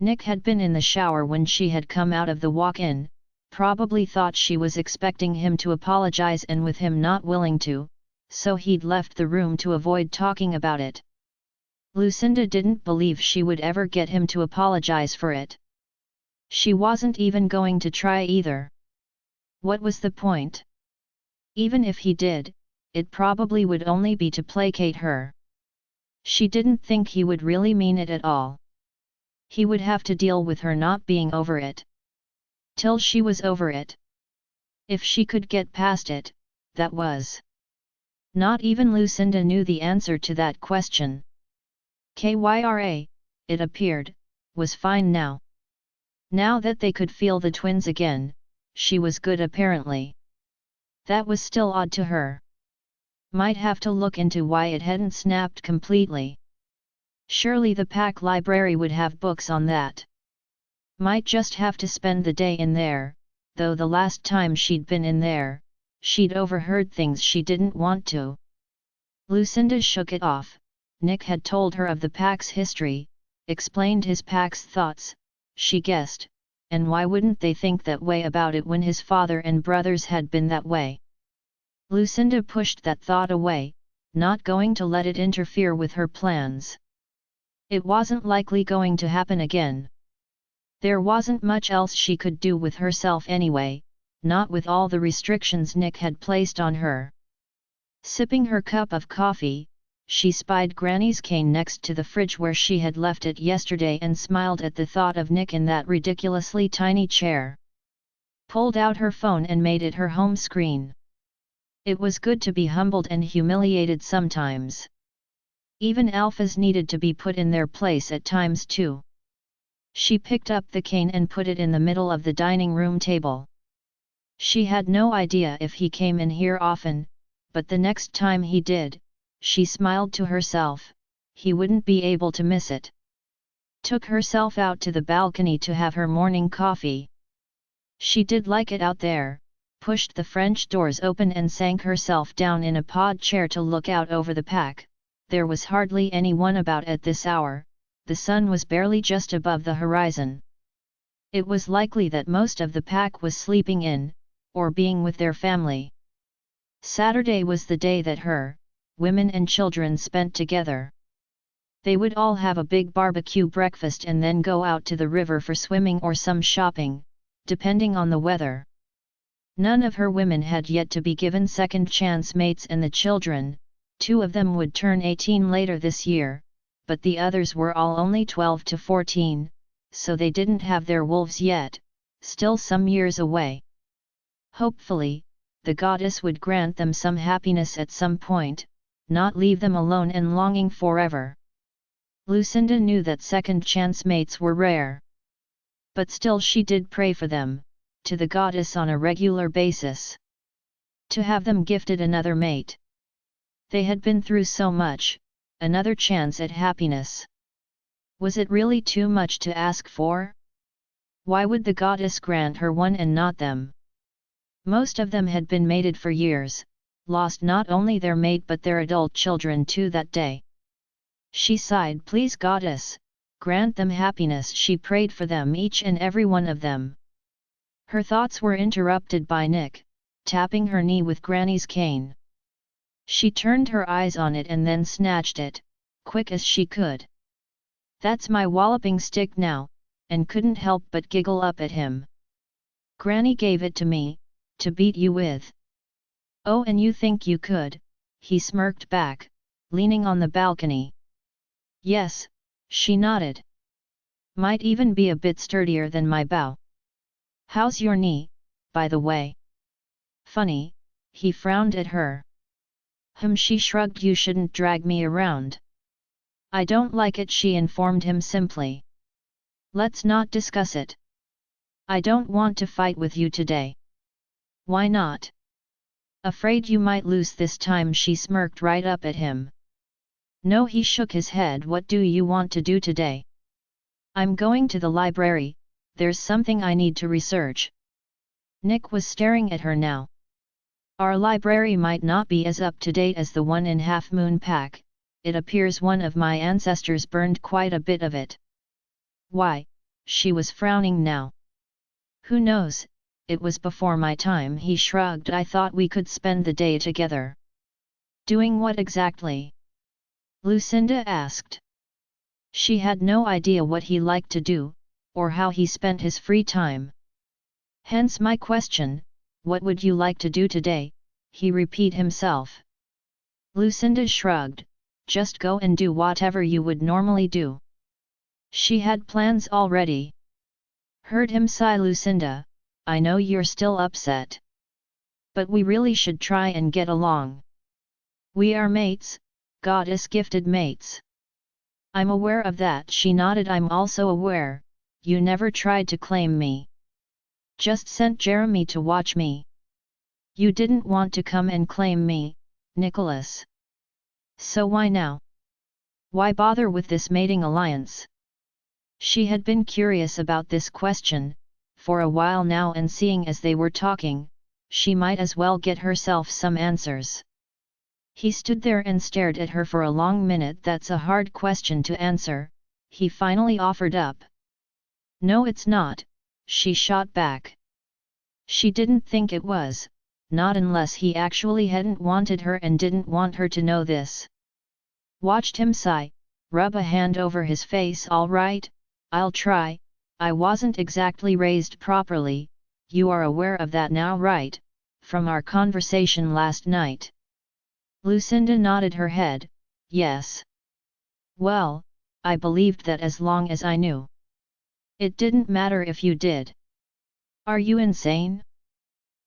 Nick had been in the shower when she had come out of the walk-in, probably thought she was expecting him to apologize and with him not willing to, so he'd left the room to avoid talking about it. Lucinda didn't believe she would ever get him to apologize for it. She wasn't even going to try either. What was the point? Even if he did, it probably would only be to placate her. She didn't think he would really mean it at all. He would have to deal with her not being over it. Till she was over it. If she could get past it, that was. Not even Lucinda knew the answer to that question. Kyra, it appeared, was fine now. Now that they could feel the twins again, she was good apparently. That was still odd to her. Might have to look into why it hadn't snapped completely. Surely the pack library would have books on that. Might just have to spend the day in there, though the last time she'd been in there, she'd overheard things she didn't want to. Lucinda shook it off. Nick had told her of the pack's history, explained his pack's thoughts, she guessed, and why wouldn't they think that way about it when his father and brothers had been that way? Lucinda pushed that thought away, not going to let it interfere with her plans. It wasn't likely going to happen again. There wasn't much else she could do with herself anyway, not with all the restrictions Nick had placed on her. Sipping her cup of coffee, she spied Granny's cane next to the fridge where she had left it yesterday and smiled at the thought of Nick in that ridiculously tiny chair. Pulled out her phone and made it her home screen. It was good to be humbled and humiliated sometimes. Even alphas needed to be put in their place at times too. She picked up the cane and put it in the middle of the dining room table. She had no idea if he came in here often, but the next time he did, she smiled to herself, he wouldn't be able to miss it. Took herself out to the balcony to have her morning coffee. She did like it out there, pushed the French doors open and sank herself down in a pod chair to look out over the pack. There was hardly anyone about at this hour, the sun was barely just above the horizon. It was likely that most of the pack was sleeping in, or being with their family. Saturday was the day that her, women and children spent together. They would all have a big barbecue breakfast and then go out to the river for swimming or some shopping, depending on the weather. None of her women had yet to be given second chance mates and the children, 2 of them would turn 18 later this year, but the others were all only 12 to 14, so they didn't have their wolves yet, still some years away. Hopefully, the goddess would grant them some happiness at some point, not leave them alone and longing forever. Lucinda knew that second chance mates were rare. But still she did pray for them, to the goddess on a regular basis. To have them gifted another mate. They had been through so much, another chance at happiness. Was it really too much to ask for? Why would the goddess grant her one and not them? Most of them had been mated for years, lost not only their mate but their adult children too that day. She sighed, "Please goddess, grant them happiness." She prayed for them, each and every one of them. Her thoughts were interrupted by Nick, tapping her knee with Granny's cane. She turned her eyes on it and then snatched it, quick as she could. "That's my walloping stick now," and couldn't help but giggle up at him. "Granny gave it to me, to beat you with." "Oh, and you think you could?" he smirked back, leaning on the balcony. "Yes," she nodded. "Might even be a bit sturdier than my bow. How's your knee, by the way?" "Funny," he frowned at her. She shrugged. "You shouldn't drag me around." "I don't like it," she informed him simply. "Let's not discuss it. I don't want to fight with you today." "Why not?" "Afraid you might lose this time." She smirked right up at him. "No," he shook his head. "What do you want to do today?" "I'm going to the library, there's something I need to research." Nick was staring at her now. "Our library might not be as up-to-date as the one in Half Moon Pack, it appears one of my ancestors burned quite a bit of it." "Why?" She was frowning now. "Who knows, it was before my time." He shrugged. "I thought we could spend the day together." "Doing what exactly?" Lucinda asked. She had no idea what he liked to do, or how he spent his free time. "Hence my question, what would you like to do today?" he repeated himself. Lucinda shrugged. "Just go and do whatever you would normally do." She had plans already. Heard him sigh. "Lucinda, I know you're still upset. But we really should try and get along. We are mates, goddess-gifted mates." "I'm aware of that." She nodded. "I'm also aware, you never tried to claim me. Just sent Jeremy to watch me. You didn't want to come and claim me, Nicholas. So why now? Why bother with this mating alliance?" She had been curious about this question, for a while now, and seeing as they were talking, she might as well get herself some answers. He stood there and stared at her for a long minute. "That's a hard question to answer," he finally offered up. "No, it's not," she shot back. She didn't think it was, not unless he actually hadn't wanted her and didn't want her to know this. Watched him sigh, rub a hand over his face. "All right, I'll try. I wasn't exactly raised properly, you are aware of that now, right, from our conversation last night?" Lucinda nodded her head. "Yes." "Well, I believed that as long as I knew. It didn't matter if you did." "Are you insane?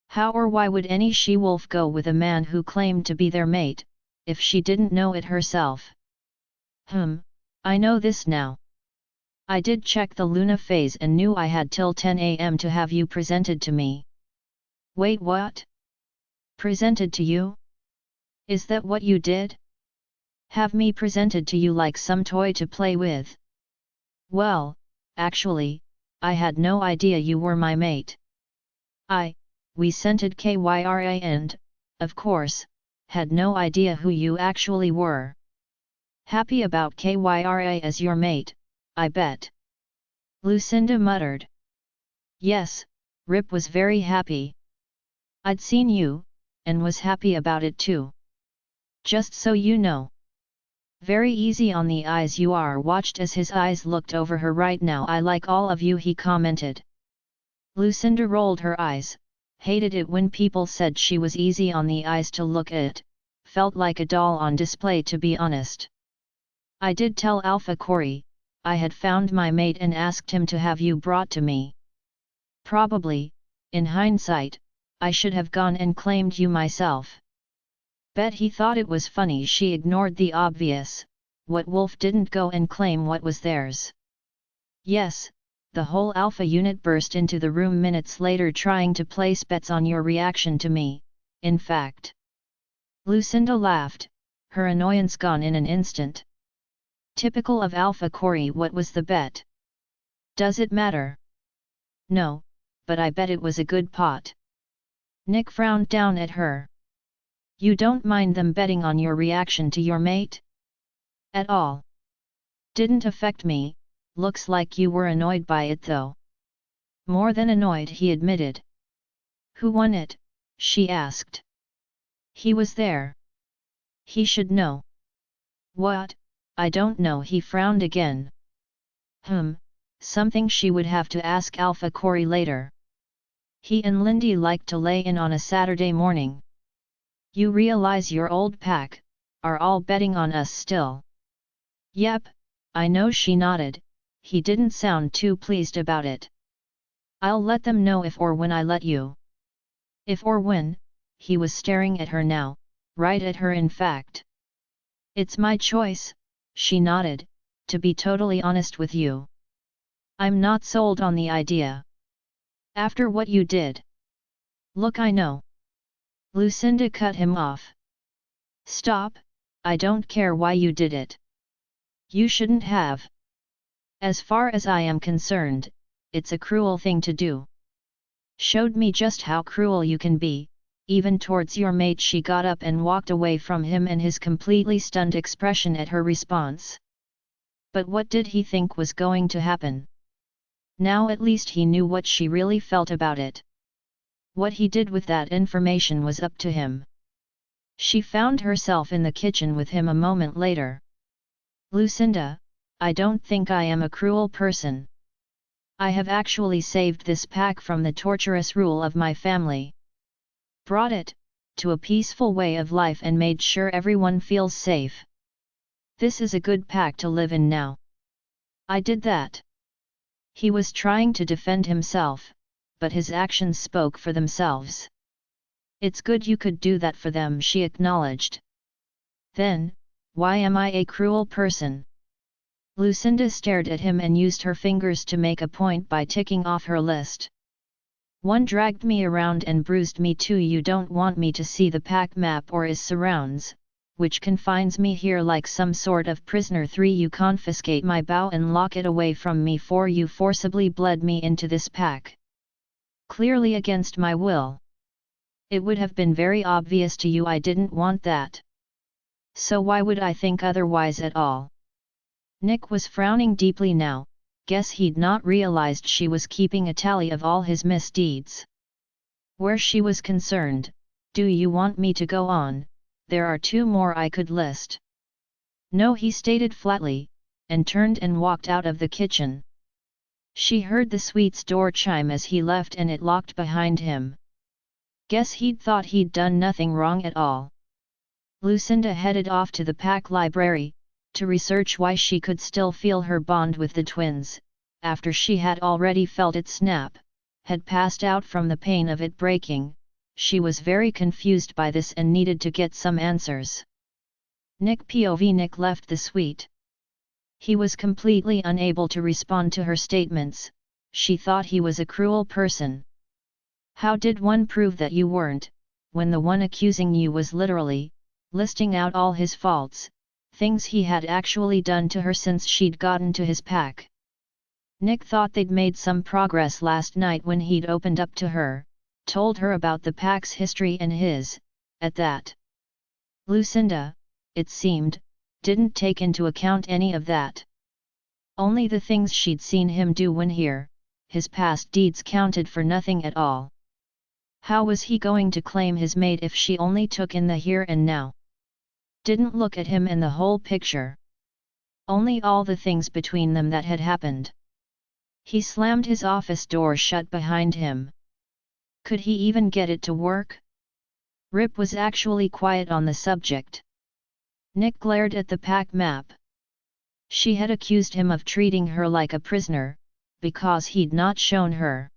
How or why would any she-wolf go with a man who claimed to be their mate, if she didn't know it herself?" I know this now. I did check the Luna phase and knew I had till 10 AM to have you presented to me." "Wait, what? Presented to you? Is that what you did? Have me presented to you like some toy to play with?" "Well, actually, I had no idea you were my mate. We scented Kyra and, of course, had no idea who you actually were." "Happy about Kyra as your mate, I bet?" Lucinda muttered. "Yes, Rip was very happy. I'd seen you, and was happy about it too. Just so you know. Very easy on the eyes you are." Watched as his eyes looked over her right now. "I like all of you," he commented. Lucinda rolled her eyes, hated it when people said she was easy on the eyes to look at, felt like a doll on display, to be honest. "I did tell Alpha Corey, I had found my mate and asked him to have you brought to me. Probably, in hindsight, I should have gone and claimed you myself." Bet he thought it was funny she ignored the obvious. What wolf didn't go and claim what was theirs? "Yes," the whole Alpha unit burst into the room minutes later, "trying to place bets on your reaction to me, in fact. Lucinda laughed, her annoyance gone in an instant. Typical of Alpha Corey. What was the bet? Does it matter? No, but I bet it was a good pot. Nick frowned down at her. You don't mind them betting on your reaction to your mate? At all. Didn't affect me, looks like you were annoyed by it though. More than annoyed, he admitted. Who won it? She asked. He was there. He should know. What? I don't know. He frowned again. Something she would have to ask Alpha Corey later. He and Lindy liked to lay in on a Saturday morning. You realize your old pack are all betting on us still? Yep, I know, she nodded. He didn't sound too pleased about it. I'll let them know if or when I let you. If or when? He was staring at her now, right at her in fact. It's my choice, she nodded, to be totally honest with you. I'm not sold on the idea. After what you did. Look, I know. Lucinda cut him off. Stop, I don't care why you did it. You shouldn't have. As far as I am concerned, it's a cruel thing to do. Showed me just how cruel you can be, even towards your mate. She got up and walked away from him and his completely stunned expression at her response. But what did he think was going to happen? Now at least he knew what she really felt about it. What he did with that information was up to him. She found herself in the kitchen with him a moment later. Lucinda, I don't think I am a cruel person. I have actually saved this pack from the torturous rule of my family. Brought it to a peaceful way of life and made sure everyone feels safe. This is a good pack to live in now. I did that. He was trying to defend himself, but his actions spoke for themselves. It's good you could do that for them, she acknowledged. Then, why am I a cruel person? Lucinda stared at him and used her fingers to make a point by ticking off her list. One dragged me around and bruised me. 2 you don't want me to see the pack map or its surrounds, which confines me here like some sort of prisoner. 3 you confiscate my bow and lock it away from me. 4 you forcibly bled me into this pack. Clearly against my will. It would have been very obvious to you I didn't want that. So why would I think otherwise at all? Nick was frowning deeply now. Guess he'd not realized she was keeping a tally of all his misdeeds. Where she was concerned, do you want me to go on? There are 2 more I could list. No, he stated flatly, and turned and walked out of the kitchen. She heard the suite's door chime as he left and it locked behind him. Guess he'd thought he'd done nothing wrong at all. Lucinda headed off to the pack library, to research why she could still feel her bond with the twins, after she had already felt it snap, had passed out from the pain of it breaking. She was very confused by this and needed to get some answers. Nick left the suite. He was completely unable to respond to her statements. She thought he was a cruel person. How did one prove that you weren't, when the one accusing you was literally listing out all his faults, things he had actually done to her since she'd gotten to his pack? Nick thought they'd made some progress last night when he'd opened up to her, told her about the pack's history and his, at that. Lucinda, it seemed, didn't take into account any of that. Only the things she'd seen him do when here, his past deeds counted for nothing at all. How was he going to claim his mate if she only took in the here and now? Didn't look at him and the whole picture. Only all the things between them that had happened. He slammed his office door shut behind him. Could he even get it to work? Rip was actually quiet on the subject. Nick glared at the pack map. She had accused him of treating her like a prisoner, because he'd not shown her.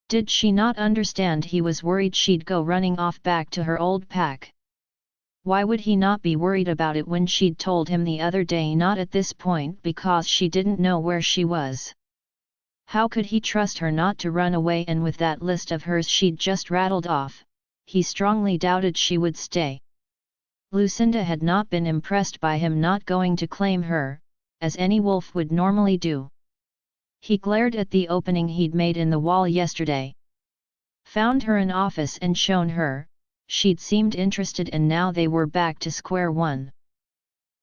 Did she not understand he was worried she'd go running off back to her old pack? Why would he not be worried about it when she'd told him the other day not at this point because she didn't know where she was? How could he trust her not to run away, and with that list of hers she'd just rattled off, he strongly doubted she would stay. Lucinda had not been impressed by him not going to claim her, as any wolf would normally do. He glared at the opening he'd made in the wall yesterday. Found her an office and shown her, she'd seemed interested, and now they were back to square one.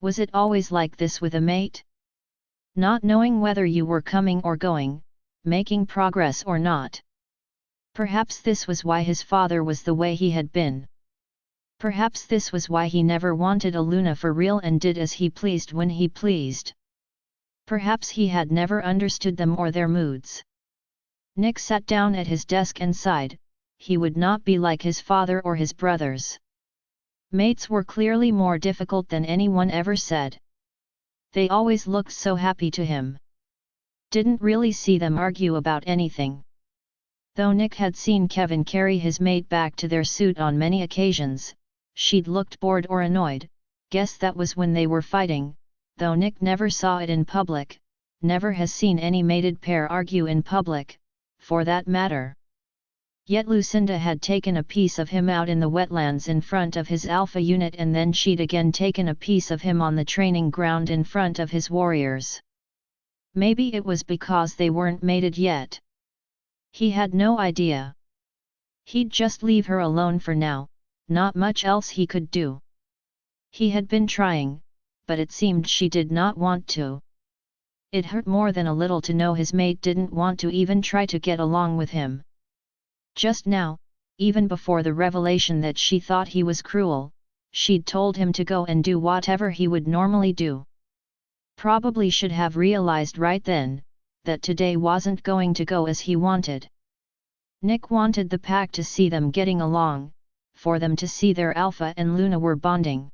Was it always like this with a mate? Not knowing whether you were coming or going, making progress or not. Perhaps this was why his father was the way he had been. Perhaps this was why he never wanted a Luna for real and did as he pleased when he pleased. Perhaps he had never understood them or their moods. Nick sat down at his desk and sighed. He would not be like his father or his brothers. Mates were clearly more difficult than anyone ever said. They always looked so happy to him. Didn't really see them argue about anything. Though Nick had seen Kevin carry his mate back to their suit on many occasions, she'd looked bored or annoyed. Guess that was when they were fighting, though Nick never saw it in public, never has seen any mated pair argue in public, for that matter. Yet Lucinda had taken a piece of him out in the wetlands in front of his alpha unit, and then she'd again taken a piece of him on the training ground in front of his warriors. Maybe it was because they weren't mated yet. He had no idea. He'd just leave her alone for now, not much else he could do. He had been trying, but it seemed she did not want to. It hurt more than a little to know his mate didn't want to even try to get along with him. Just now, even before the revelation that she thought he was cruel, she'd told him to go and do whatever he would normally do. Probably should have realized right then, that today wasn't going to go as he wanted. Nick wanted the pack to see them getting along, for them to see their Alpha and Luna were bonding.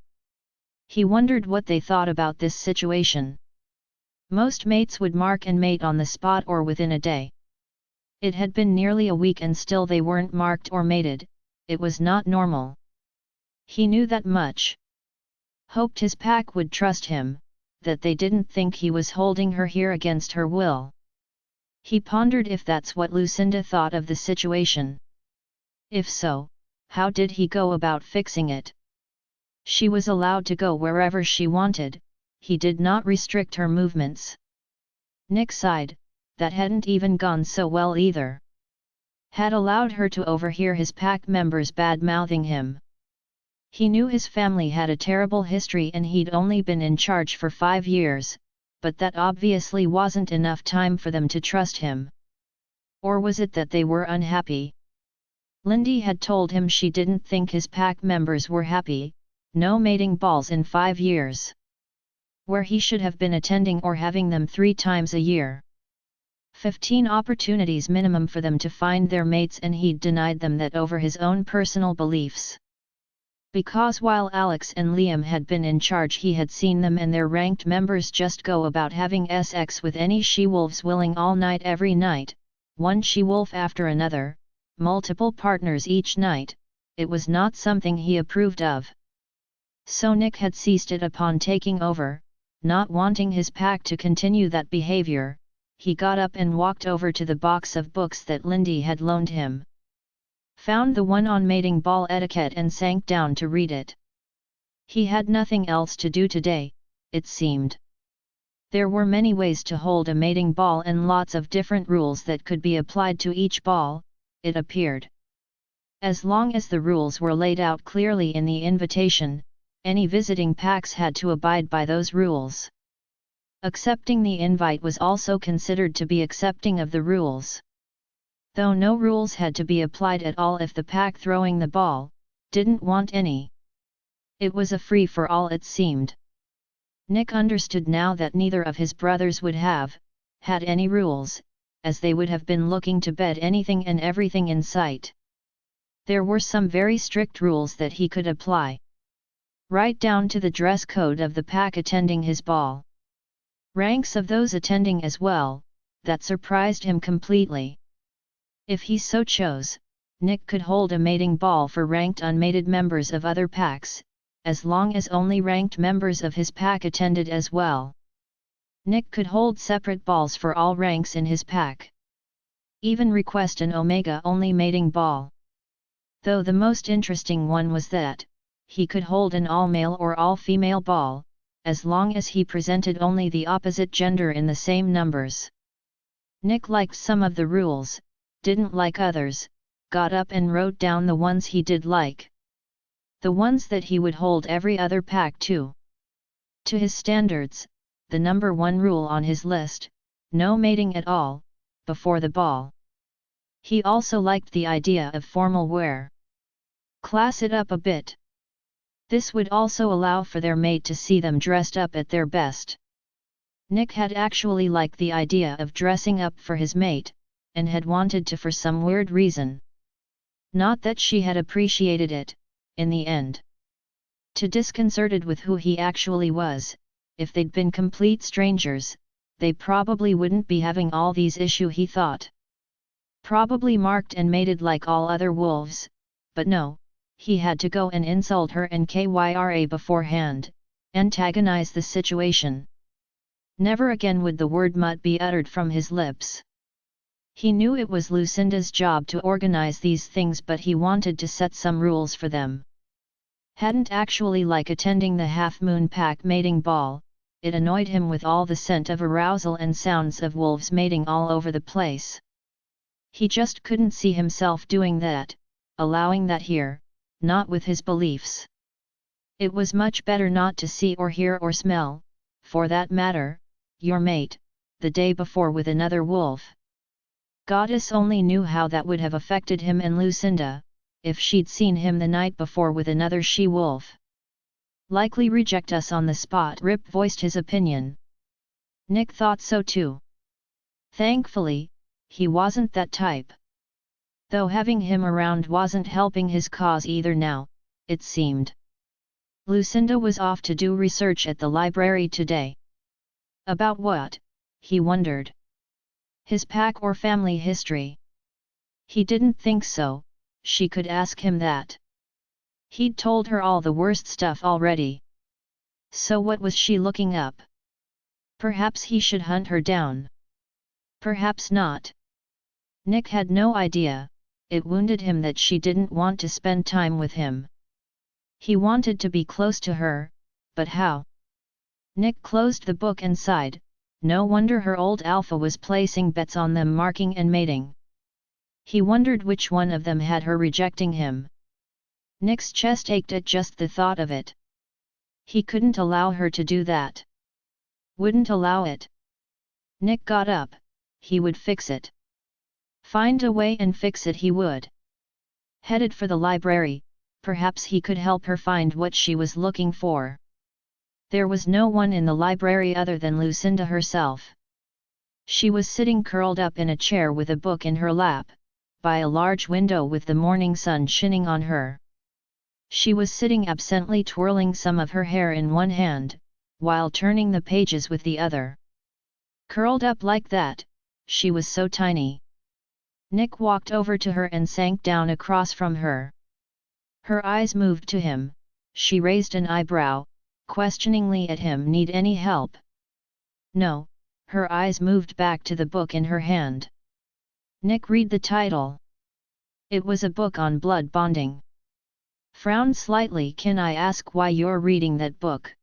He wondered what they thought about this situation. Most mates would mark and mate on the spot or within a day. It had been nearly a week and still they weren't marked or mated. It was not normal. He knew that much. Hoped his pack would trust him, that they didn't think he was holding her here against her will. He pondered if that's what Lucinda thought of the situation. If so, how did he go about fixing it? She was allowed to go wherever she wanted, he did not restrict her movements. Nick sighed, that hadn't even gone so well either. Had allowed her to overhear his pack members bad-mouthing him. He knew his family had a terrible history and he'd only been in charge for 5 years, but that obviously wasn't enough time for them to trust him. Or was it that they were unhappy? Lindy had told him she didn't think his pack members were happy. No mating balls in 5 years. Where he should have been attending or having them 3 times a year. 15 opportunities minimum for them to find their mates, and he'd denied them that over his own personal beliefs. Because while Alex and Liam had been in charge, he had seen them and their ranked members just go about having sex with any she-wolves willing all night every night, one she-wolf after another, multiple partners each night. It was not something he approved of. So Nick had seized it upon taking over, not wanting his pack to continue that behavior. He got up and walked over to the box of books that Lindy had loaned him. Found the one on mating ball etiquette and sank down to read it. He had nothing else to do today, it seemed. There were many ways to hold a mating ball and lots of different rules that could be applied to each ball, it appeared. As long as the rules were laid out clearly in the invitation, any visiting packs had to abide by those rules. Accepting the invite was also considered to be accepting of the rules. Though no rules had to be applied at all if the pack throwing the ball didn't want any. It was a free-for-all, it seemed. Nick understood now that neither of his brothers would have had any rules, as they would have been looking to bed anything and everything in sight. There were some very strict rules that he could apply. Right down to the dress code of the pack attending his ball. Ranks of those attending as well, that surprised him completely. If he so chose, Nick could hold a mating ball for ranked unmated members of other packs, as long as only ranked members of his pack attended as well. Nick could hold separate balls for all ranks in his pack. Even request an Omega-only mating ball. Though the most interesting one was that he could hold an all-male or all-female ball, as long as he presented only the opposite gender in the same numbers. Nick liked some of the rules, didn't like others, got up and wrote down the ones he did like. The ones that he would hold every other pack to. To his standards, the number one rule on his list, no mating at all, before the ball. He also liked the idea of formal wear. Class it up a bit. This would also allow for their mate to see them dressed up at their best. Nick had actually liked the idea of dressing up for his mate, and had wanted to for some weird reason. Not that she had appreciated it, in the end. Too disconcerted with who he actually was, if they'd been complete strangers, they probably wouldn't be having all these issues, he thought. Probably marked and mated like all other wolves, but no, he had to go and insult her and Kyra beforehand, antagonize the situation. Never again would the word mutt be uttered from his lips. He knew it was Lucinda's job to organize these things, but he wanted to set some rules for them. Hadn't actually like attending the half-moon pack mating ball, it annoyed him with all the scent of arousal and sounds of wolves mating all over the place. He just couldn't see himself doing that, allowing that here, not with his beliefs. It was much better not to see or hear or smell, for that matter, your mate, the day before with another wolf. Goddess only knew how that would have affected him and Lucinda, if she'd seen him the night before with another she-wolf. Likely reject us on the spot, Rip voiced his opinion. Nick thought so too. Thankfully, he wasn't that type. Though having him around wasn't helping his cause either now, it seemed. Lucinda was off to do research at the library today. About what, he wondered. His pack or family history? He didn't think so, she could ask him that. He'd told her all the worst stuff already. So what was she looking up? Perhaps he should hunt her down. Perhaps not. Nick had no idea, it wounded him that she didn't want to spend time with him. He wanted to be close to her, but how? Nick closed the book and sighed, no wonder her old alpha was placing bets on them marking and mating. He wondered which one of them had her rejecting him. Nick's chest ached at just the thought of it. He couldn't allow her to do that. Wouldn't allow it. Nick got up, he would fix it. Find a way and fix it he would. Headed for the library, perhaps he could help her find what she was looking for. There was no one in the library other than Lucinda herself. She was sitting curled up in a chair with a book in her lap, by a large window with the morning sun shining on her. She was sitting absently twirling some of her hair in one hand, while turning the pages with the other. Curled up like that, she was so tiny. Nick walked over to her and sank down across from her. Her eyes moved to him, she raised an eyebrow, questioningly at him. Need any help? No, her eyes moved back to the book in her hand. Nick read the title. It was a book on blood bonding. Frowned slightly. Can I ask why you're reading that book?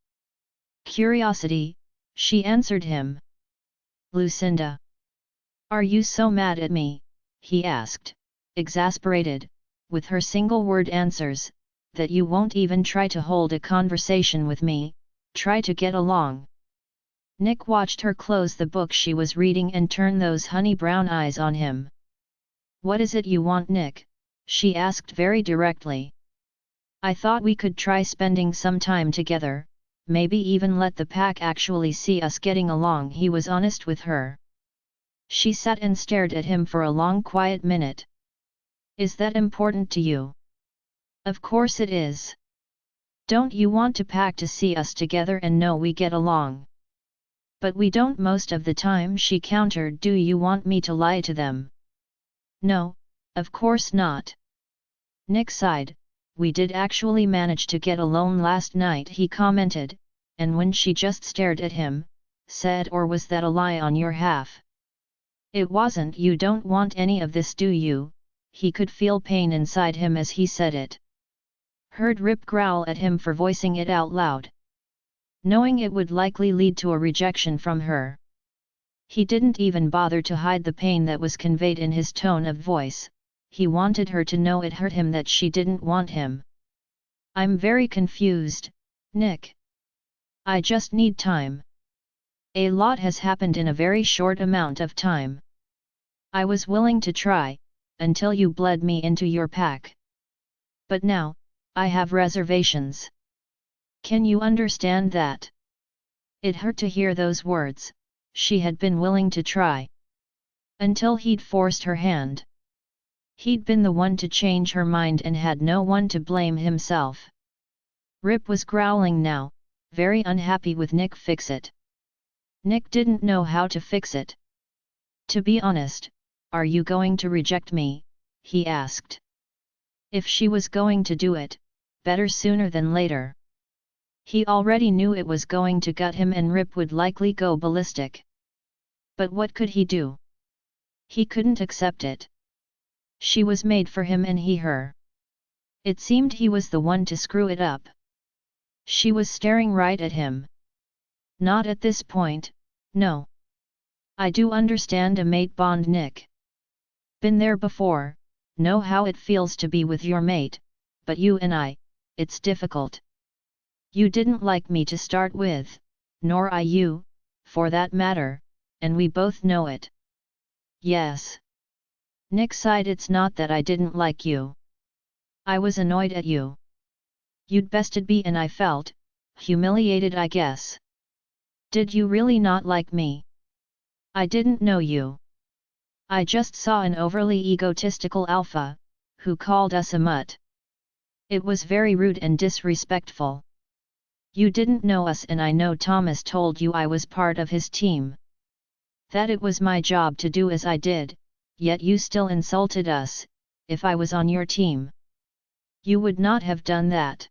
Curiosity, she answered him. Lucinda. Are you so mad at me? He asked, exasperated, with her single-word answers, that you won't even try to hold a conversation with me, try to get along. Nick watched her close the book she was reading and turn those honey brown eyes on him. What is it you want, Nick? She asked very directly. I thought we could try spending some time together, maybe even let the pack actually see us getting along. He was honest with her. She sat and stared at him for a long quiet minute. Is that important to you? Of course it is. Don't you want to pack to see us together and know we get along? But we don't most of the time, she countered. Do you want me to lie to them? No, of course not. Nick sighed. We did actually manage to get alone last night, he commented, and when she just stared at him, said, or was that a lie on your half? It wasn't. You don't want any of this, do you? he could feel pain inside him as he said it. Heard Rip growl at him for voicing it out loud, knowing it would likely lead to a rejection from her. He didn't even bother to hide the pain that was conveyed in his tone of voice. He wanted her to know it hurt him that she didn't want him. "I'm very confused, Nick. I just need time. A lot has happened in a very short amount of time. I was willing to try, until you bled me into your pack. But now, I have reservations. Can you understand that?" It hurt to hear those words. She had been willing to try. Until he'd forced her hand. He'd been the one to change her mind and had no one to blame himself. Rip was growling now, very unhappy with Nick. "Fix it." Nick didn't know how to fix it. "To be honest, are you going to reject me?" he asked. If she was going to do it, better sooner than later. He already knew it was going to gut him and Rip would likely go ballistic. But what could he do? He couldn't accept it. She was made for him and he her. It seemed he was the one to screw it up. She was staring right at him. "Not at this point, no. I do understand a mate bond, Nick. Been there before, know how it feels to be with your mate, but you and I, it's difficult. You didn't like me to start with, nor I you, for that matter, and we both know it." "Yes." Nick sighed. "It's not that I didn't like you. I was annoyed at you. You'd bested me and I felt humiliated, I guess." "Did you really not like me?" "I didn't know you. I just saw an overly egotistical alpha, who called us a mutt. It was very rude and disrespectful. You didn't know us and I know Thomas told you I was part of his team. That it was my job to do as I did, yet you still insulted us. If I was on your team, you would not have done that.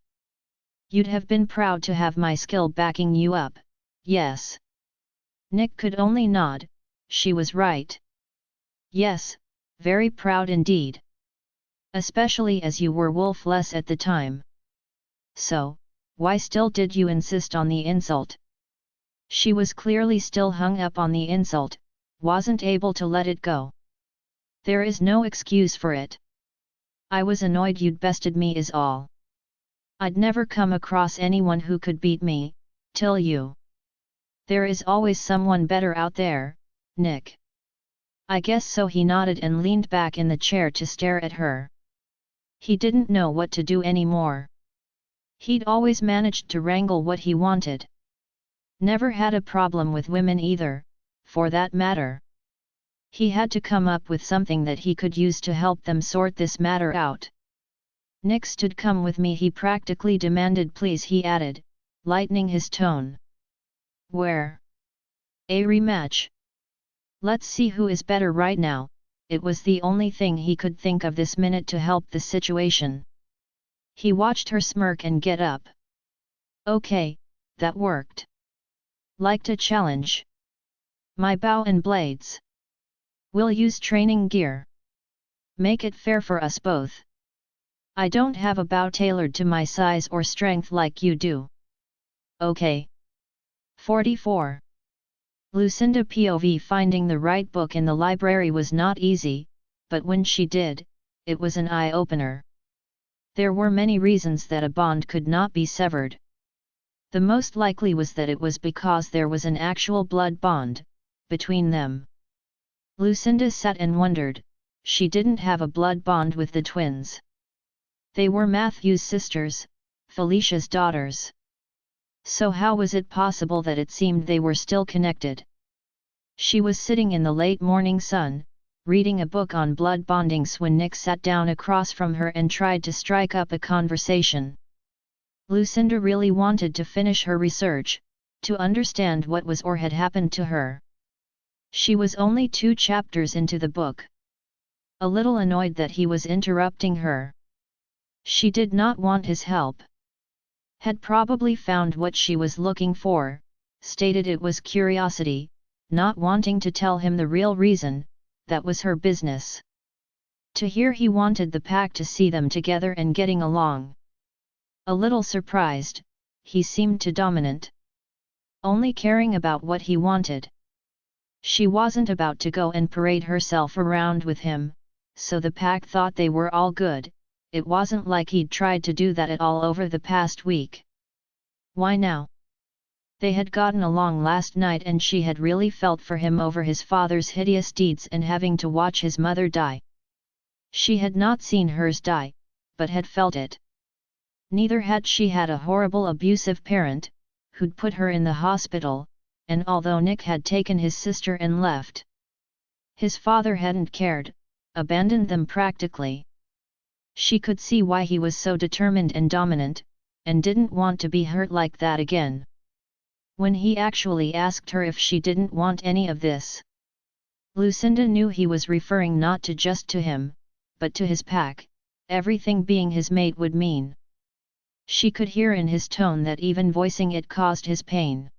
You'd have been proud to have my skill backing you up, yes." Nick could only nod. She was right. Yes, very proud indeed. Especially as you were wolf-less at the time. "So, why still did you insist on the insult?" She was clearly still hung up on the insult, wasn't able to let it go. "There is no excuse for it. I was annoyed you'd bested me is all. I'd never come across anyone who could beat me, till you. There is always someone better out there, Nick." "I guess so." He nodded and leaned back in the chair to stare at her. He didn't know what to do anymore. He'd always managed to wrangle what he wanted. Never had a problem with women either, for that matter. He had to come up with something that he could use to help them sort this matter out. Nick stood. "Come with me," he practically demanded. "Please," he added, lightening his tone. "Where?" "A rematch. Let's see who is better right now." It was the only thing he could think of this minute to help the situation. He watched her smirk and get up. "Okay, that worked. Liked a challenge. My bow and blades. We'll use training gear. Make it fair for us both. I don't have a bow tailored to my size or strength like you do." "Okay." 44. Lucinda POV. Finding the right book in the library was not easy, but when she did, it was an eye-opener. There were many reasons that a bond could not be severed. The most likely was that it was because there was an actual blood bond between them. Lucinda sat and wondered. She didn't have a blood bond with the twins. They were Matthew's sisters, Felicia's daughters. So how was it possible that it seemed they were still connected? She was sitting in the late morning sun, reading a book on blood bondings when Nick sat down across from her and tried to strike up a conversation. Lucinda really wanted to finish her research, to understand what was or had happened to her. She was only 2 chapters into the book. A little annoyed that he was interrupting her. She did not want his help. Had probably found what she was looking for, stated it was curiosity, not wanting to tell him the real reason. That was her business. To hear he wanted the pack to see them together and getting along. A little surprised, he seemed too dominant. Only caring about what he wanted. She wasn't about to go and parade herself around with him, so the pack thought they were all good. It wasn't like he'd tried to do that at all over the past week. Why now? They had gotten along last night and she had really felt for him over his father's hideous deeds and having to watch his mother die. She had not seen hers die, but had felt it. Neither had she had a horrible abusive parent, who'd put her in the hospital, and although Nick had taken his sister and left, his father hadn't cared, abandoned them practically. She could see why he was so determined and dominant, and didn't want to be hurt like that again. When he actually asked her if she didn't want any of this, Lucinda knew he was referring not to just to him, but to his pack, everything being his mate would mean. She could hear in his tone that even voicing it caused his pain.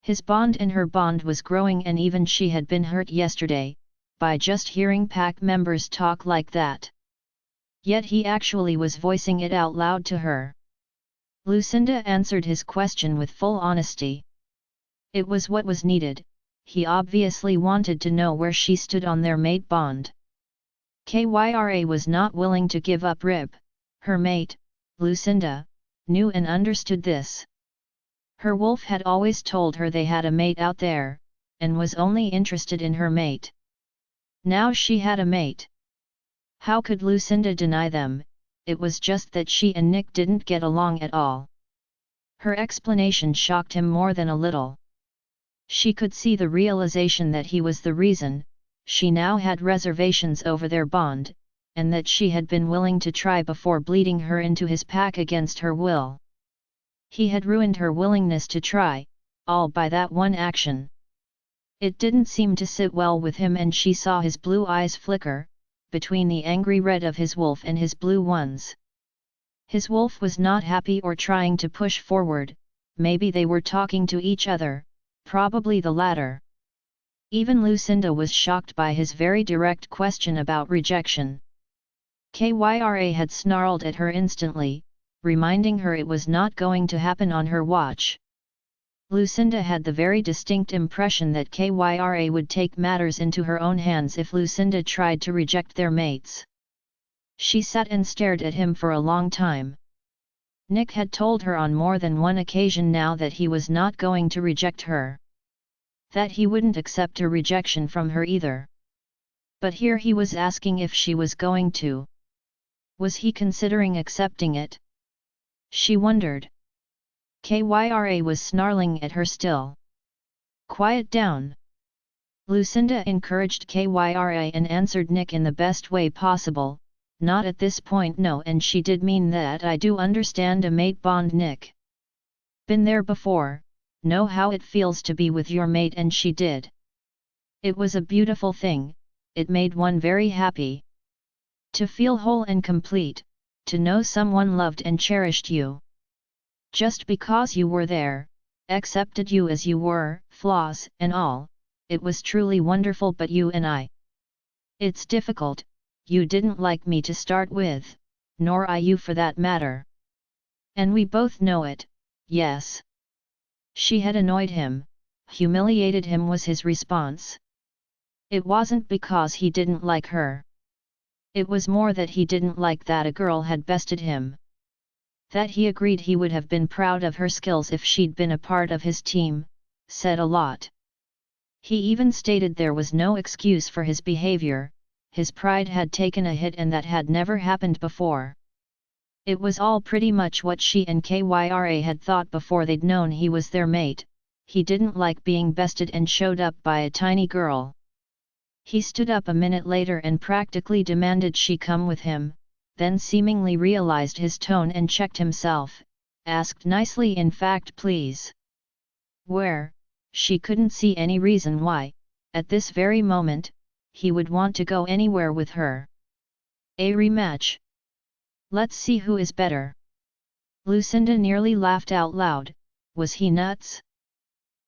His bond and her bond was growing, and even she had been hurt yesterday, by just hearing pack members talk like that. Yet he actually was voicing it out loud to her. Lucinda answered his question with full honesty. It was what was needed. He obviously wanted to know where she stood on their mate bond. Kyra was not willing to give up Rib, her mate. Lucinda knew and understood this. Her wolf had always told her they had a mate out there, and was only interested in her mate. Now she had a mate. How could Lucinda deny them? It was just that she and Nick didn't get along at all. Her explanation shocked him more than a little. She could see the realization that he was the reason. She now had reservations over their bond, and that she had been willing to try before bleeding her into his pack against her will. He had ruined her willingness to try, all by that one action. It didn't seem to sit well with him, and she saw his blue eyes flicker, between the angry red of his wolf and his blue ones. His wolf was not happy or trying to push forward, maybe they were talking to each other, probably the latter. Even Lucinda was shocked by his very direct question about rejection. Kyra had snarled at her instantly, reminding her it was not going to happen on her watch. Lucinda had the very distinct impression that Kyra would take matters into her own hands if Lucinda tried to reject their mates. She sat and stared at him for a long time. Nick had told her on more than one occasion now that he was not going to reject her. That he wouldn't accept a rejection from her either. But here he was asking if she was going to. Was he considering accepting it? She wondered. Kyra was snarling at her still. Quiet down. Lucinda encouraged Kyra and answered Nick in the best way possible. Not at this point, no, and she did mean that. I do understand a mate bond, Nick. Been there before, know how it feels to be with your mate, and she did. It was a beautiful thing, it made one very happy. To feel whole and complete, to know someone loved and cherished you. Just because you were there, accepted you as you were, flaws and all, it was truly wonderful. But you and I. It's difficult, you didn't like me to start with, nor I you for that matter. And we both know it, yes. She had annoyed him, humiliated him was his response. It wasn't because he didn't like her. It was more that he didn't like that a girl had bested him. That he agreed he would have been proud of her skills if she'd been a part of his team, said a lot. He even stated there was no excuse for his behavior, his pride had taken a hit and that had never happened before. It was all pretty much what she and Kyra had thought before they'd known he was their mate. He didn't like being bested and showed up by a tiny girl. He stood up a minute later and practically demanded she come with him, then seemingly realized his tone and checked himself, asked nicely, in fact, please. Where? She couldn't see any reason why, at this very moment, he would want to go anywhere with her. A rematch? Let's see who is better. Lucinda nearly laughed out loud. Was he nuts?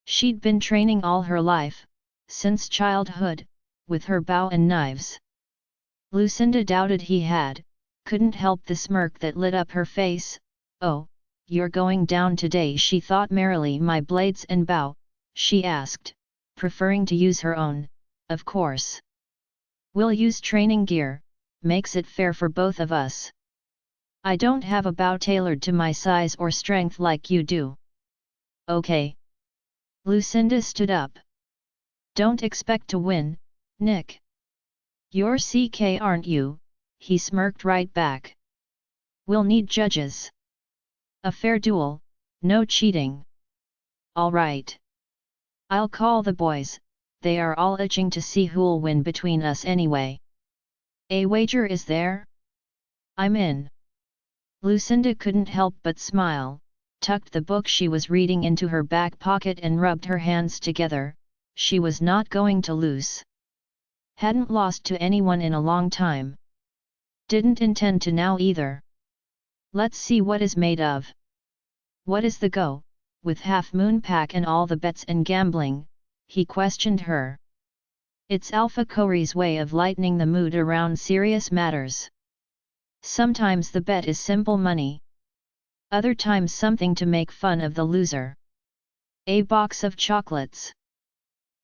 She'd been training all her life, since childhood, with her bow and knives. Lucinda doubted he had, couldn't help the smirk that lit up her face. "Oh, you're going down today," she thought merrily. "My blades and bow?" she asked, preferring to use her own, of course. "We'll use training gear, makes it fair for both of us. I don't have a bow tailored to my size or strength like you do." "Okay." Lucinda stood up. "Don't expect to win, Nick. You're CK, aren't you?" he smirked right back. "We'll need judges. A fair duel, no cheating." "All right. I'll call the boys, they are all itching to see who'll win between us anyway. A wager, is there?" "I'm in." Lucinda couldn't help but smile, tucked the book she was reading into her back pocket and rubbed her hands together. She was not going to lose. Hadn't lost to anyone in a long time. Didn't intend to now either. "Let's see what is made of. What is the go, with Half Moon Pack and all the bets and gambling?" he questioned her. It's Alpha Kori's way of lightening the mood around serious matters. Sometimes the bet is simple money. Other times something to make fun of the loser. A box of chocolates.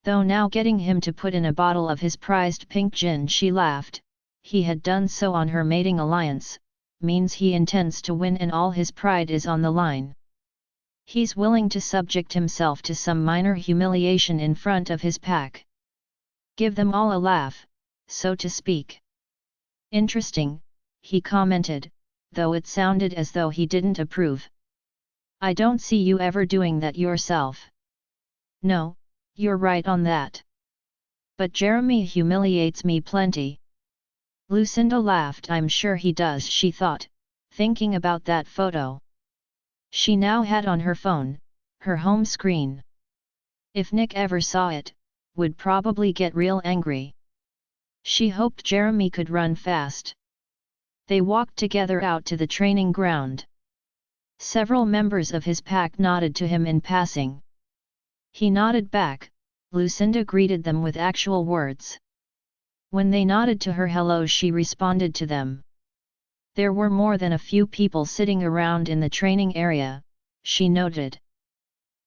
Though now getting him to put in a bottle of his prized pink gin, she laughed. He had done so on her mating alliance, means he intends to win and all his pride is on the line. He's willing to subject himself to some minor humiliation in front of his pack. Give them all a laugh, so to speak. "Interesting," he commented, though it sounded as though he didn't approve. "I don't see you ever doing that yourself." "No, you're right on that. But Jeremy humiliates me plenty." Lucinda laughed. "I'm sure he does," she thought, thinking about that photo she now had on her phone, her home screen. If Nick ever saw it, would probably get real angry. She hoped Jeremy could run fast. They walked together out to the training ground. Several members of his pack nodded to him in passing. He nodded back. Lucinda greeted them with actual words. When they nodded to her hello, she responded to them. There were more than a few people sitting around in the training area, she noted.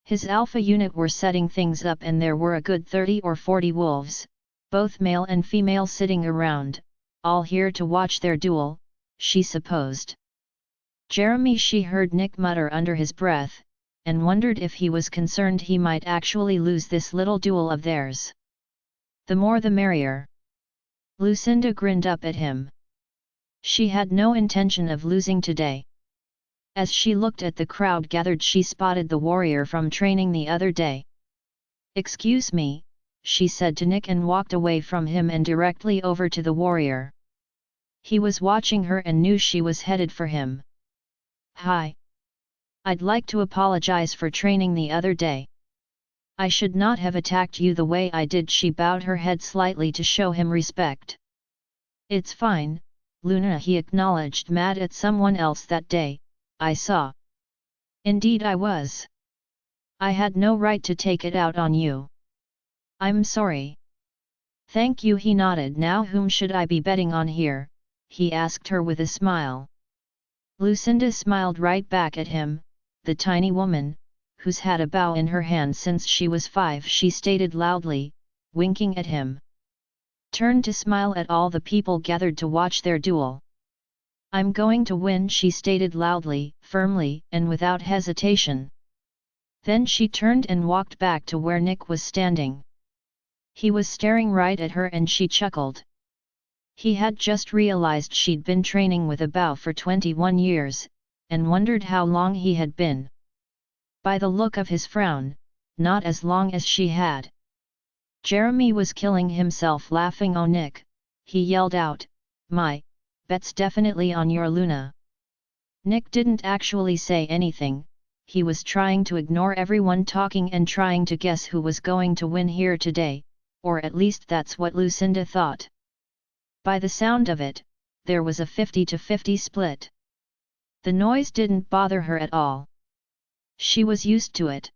His alpha unit were setting things up and there were a good 30 or 40 wolves, both male and female, sitting around, all here to watch their duel, she supposed. "Jeremy," she heard Nick mutter under his breath, and wondered if he was concerned he might actually lose this little duel of theirs. "The more the merrier." Lucinda grinned up at him. She had no intention of losing today. As she looked at the crowd gathered, she spotted the warrior from training the other day. "Excuse me," she said to Nick and walked away from him and directly over to the warrior. He was watching her and knew she was headed for him. "Hi. I'd like to apologize for training the other day. I should not have attacked you the way I did." She bowed her head slightly to show him respect. "It's fine, Luna," he acknowledged. "Mad at someone else that day, I saw." "Indeed I was. I had no right to take it out on you. I'm sorry." "Thank you," he nodded. "Now whom should I be betting on here?" he asked her with a smile. Lucinda smiled right back at him. "The tiny woman, who's had a bow in her hand since she was 5, she stated loudly, winking at him. Turned to smile at all the people gathered to watch their duel. "I'm going to win," she stated loudly, firmly, and without hesitation. Then she turned and walked back to where Nick was standing. He was staring right at her and she chuckled. He had just realized she'd been training with a bow for 21 years, and wondered how long he had been. By the look of his frown, not as long as she had. Jeremy was killing himself laughing. "Oh Nick," he yelled out, "my bet's definitely on your Luna." Nick didn't actually say anything, he was trying to ignore everyone talking and trying to guess who was going to win here today, or at least that's what Lucinda thought. By the sound of it, there was a 50-50 split. The noise didn't bother her at all. She was used to it.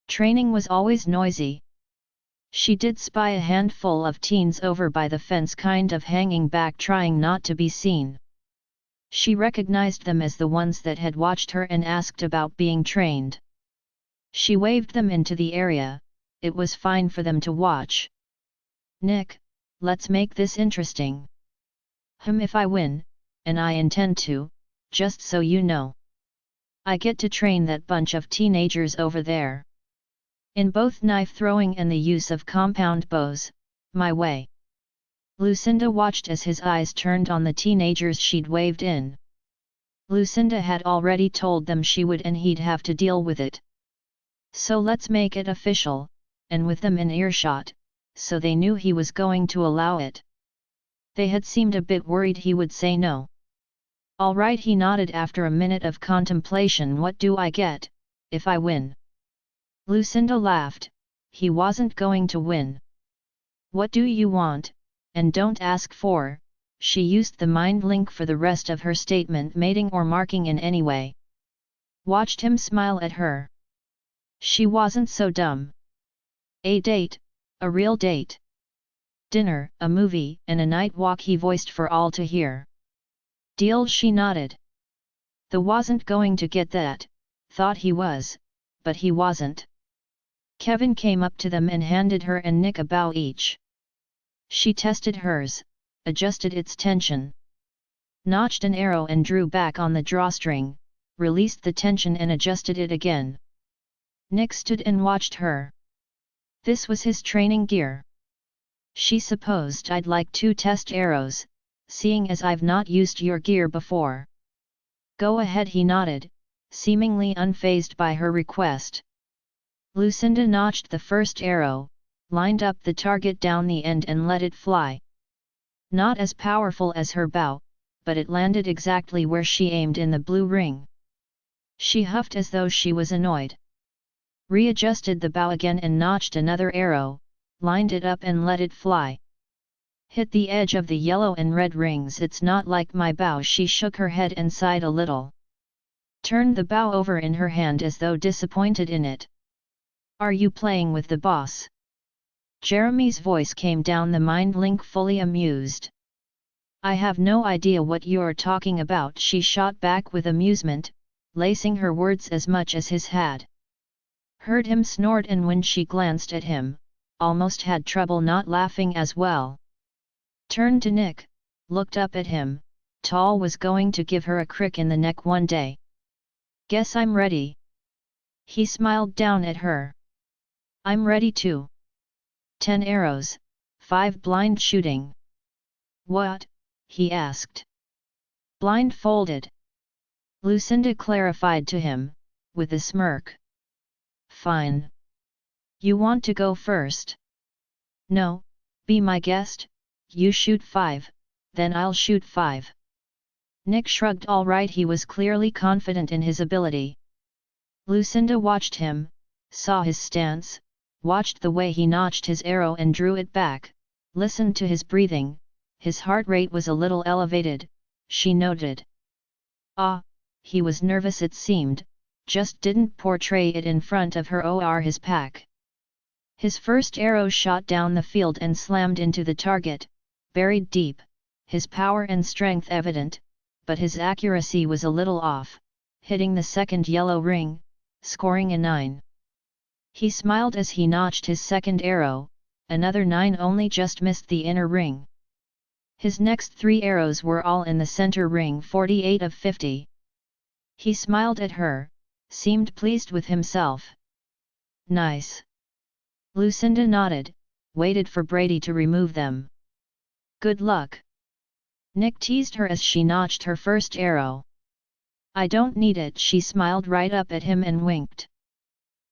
Training was always noisy. She did spy a handful of teens over by the fence, kind of hanging back, trying not to be seen. She recognized them as the ones that had watched her and asked about being trained. She waved them into the area. It was fine for them to watch. "Nick, let's make this interesting." If I win, and I intend to, just so you know. I get to train that bunch of teenagers over there. In both knife throwing and the use of compound bows, my way." Lucinda watched as his eyes turned on the teenagers she'd waved in. Lucinda had already told them she would, and he'd have to deal with it. So let's make it official, and with them in earshot, so they knew he was going to allow it. They had seemed a bit worried he would say no. "All right," he nodded after a minute of contemplation. "What do I get, if I win?" Lucinda laughed. He wasn't going to win. "What do you want, and don't ask for?" She used the mind link for the rest of her statement, mating or marking in any way. Watched him smile at her. She wasn't so dumb. "A date, a real date. Dinner, a movie, and a night walk," he voiced for all to hear. "Deal," she nodded. The wasn't going to get that, thought he was, but he wasn't. Kevin came up to them and handed her and Nick a bow each. She tested hers, adjusted its tension. Notched an arrow and drew back on the drawstring, released the tension and adjusted it again. Nick stood and watched her. This was his training gear. "She supposed I'd like to test arrows, seeing as I've not used your gear before." "Go ahead," he nodded, seemingly unfazed by her request. Lucinda notched the first arrow, lined up the target down the end and let it fly. Not as powerful as her bow, but it landed exactly where she aimed, in the blue ring. She huffed as though she was annoyed. Readjusted the bow again and notched another arrow, lined it up and let it fly. "Hit the edge of the yellow and red rings. It's not like my bow." She shook her head and sighed a little. Turned the bow over in her hand as though disappointed in it. "Are you playing with the boss?" Jeremy's voice came down the mind link, fully amused. "I have no idea what you're talking about," she shot back with amusement, lacing her words as much as his had. Heard him snort, and when she glanced at him, almost had trouble not laughing as well. Turned to Nick, looked up at him. Tall was going to give her a crick in the neck one day. "Guess I'm ready." He smiled down at her. "I'm ready too." 10 arrows, 5 blind shooting. "What?" he asked. "Blindfolded." Lucinda clarified to him, with a smirk. "Fine. You want to go first?" "No, be my guest. You shoot 5, then I'll shoot 5. Nick shrugged. All right. He was clearly confident in his ability. Lucinda watched him, saw his stance, watched the way he notched his arrow and drew it back, listened to his breathing. His heart rate was a little elevated, she noted. Ah, he was nervous, it seemed, just didn't portray it in front of her or his pack. His first arrow shot down the field and slammed into the target, buried deep, his power and strength evident, but his accuracy was a little off, hitting the second yellow ring, scoring a 9. He smiled as he notched his second arrow, another 9, only just missed the inner ring. His next 3 arrows were all in the center ring, 48 of 50. He smiled at her, seemed pleased with himself. "Nice." Lucinda nodded, waited for Brady to remove them. "Good luck." Nick teased her as she notched her first arrow. "I don't need it." She smiled right up at him and winked.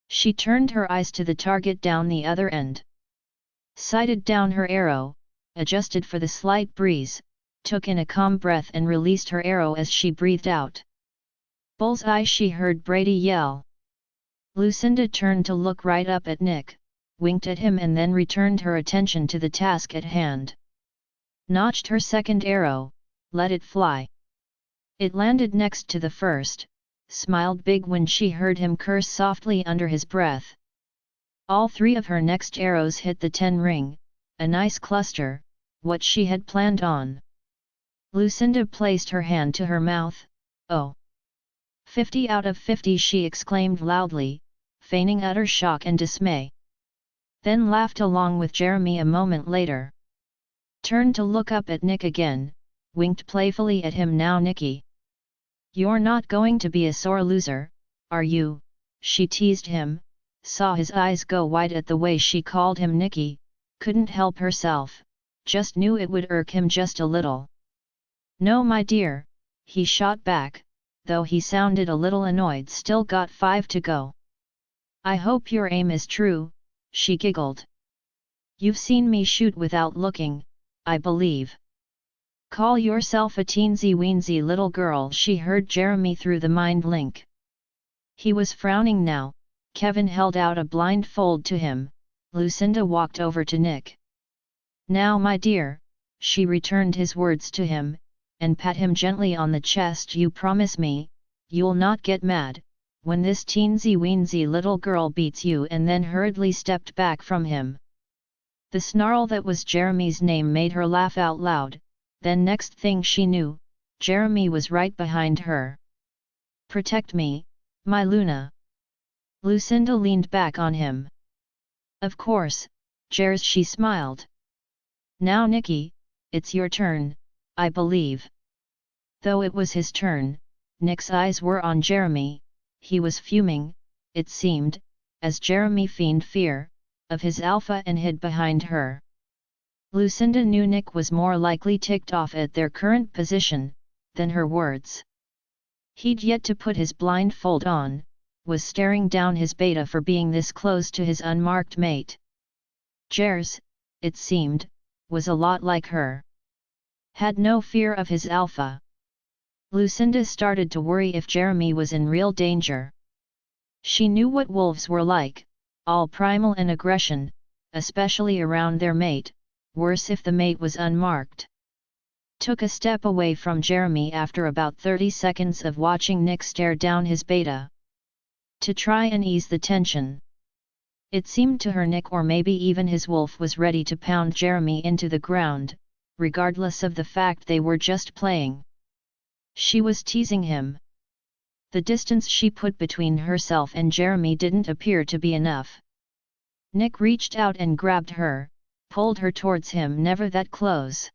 She turned her eyes to the target down the other end. Sighted down her arrow, adjusted for the slight breeze, took in a calm breath and released her arrow as she breathed out. "Bullseye!" she heard Brady yell. Lucinda turned to look right up at Nick, winked at him and then returned her attention to the task at hand. Notched her second arrow, let it fly. It landed next to the first, smiled big when she heard him curse softly under his breath. All 3 of her next arrows hit the 10 ring, a nice cluster, what she had planned on. Lucinda placed her hand to her mouth. Oh! 50 out of 50, she exclaimed loudly, feigning utter shock and dismay. Then laughed along with Jeremy a moment later. Turned to look up at Nick again, winked playfully at him. Now Nicky. You're not going to be a sore loser, are you? She teased him, saw his eyes go wide at the way she called him Nicky, couldn't help herself, just knew it would irk him just a little. No my dear, he shot back, though he sounded a little annoyed. Still got 5 to go. I hope your aim is true, she giggled. You've seen me shoot without looking, I believe. Call yourself a teensy-weensy little girl, she heard Jeremy through the mind link. He was frowning now. Kevin held out a blindfold to him. Lucinda walked over to Nick. Now my dear, she returned his words to him, and pat him gently on the chest. You promise me, you'll not get mad, when this teensy-weensy little girl beats you? And then hurriedly stepped back from him. The snarl that was Jeremy's name made her laugh out loud, then next thing she knew, Jeremy was right behind her. Protect me, my Luna. Lucinda leaned back on him. Of course, Jers, she smiled. Now Nicky, it's your turn, I believe. Though it was his turn, Nick's eyes were on Jeremy. He was fuming, it seemed, as Jeremy feigned fear of his alpha and hid behind her. Lucinda knew Nick was more likely ticked off at their current position than her words. He'd yet to put his blindfold on, was staring down his beta for being this close to his unmarked mate. Jers, it seemed, was a lot like her. Had no fear of his alpha. Lucinda started to worry if Jeremy was in real danger. She knew what wolves were like, all primal and aggression, especially around their mate, worse if the mate was unmarked. Took a step away from Jeremy after about 30 seconds of watching Nick stare down his beta. To try and ease the tension. It seemed to her Nick, or maybe even his wolf, was ready to pound Jeremy into the ground, regardless of the fact they were just playing. She was teasing him. The distance she put between herself and Jeremy didn't appear to be enough. Nick reached out and grabbed her, pulled her towards him, never that close.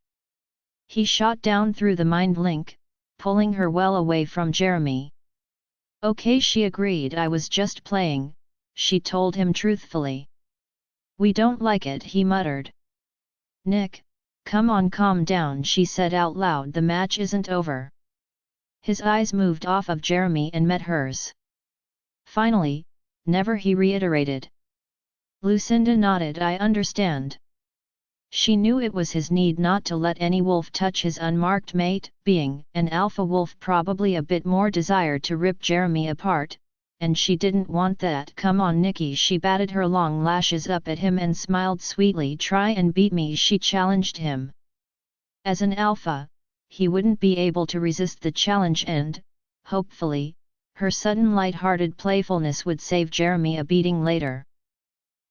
He shot down through the mind link, pulling her well away from Jeremy. Okay, she agreed. I was just playing, she told him truthfully. We don't like it, he muttered. Nick, come on, calm down, she said out loud. The match isn't over. His eyes moved off of Jeremy and met hers. Finally, never, he reiterated. Lucinda nodded. I understand. She knew it was his need not to let any wolf touch his unmarked mate. Being an alpha wolf, probably a bit more desired to rip Jeremy apart, and she didn't want that. Come on Nicky, she batted her long lashes up at him and smiled sweetly. Try and beat me, she challenged him. As an alpha, he wouldn't be able to resist the challenge and, hopefully, her sudden light-hearted playfulness would save Jeremy a beating later.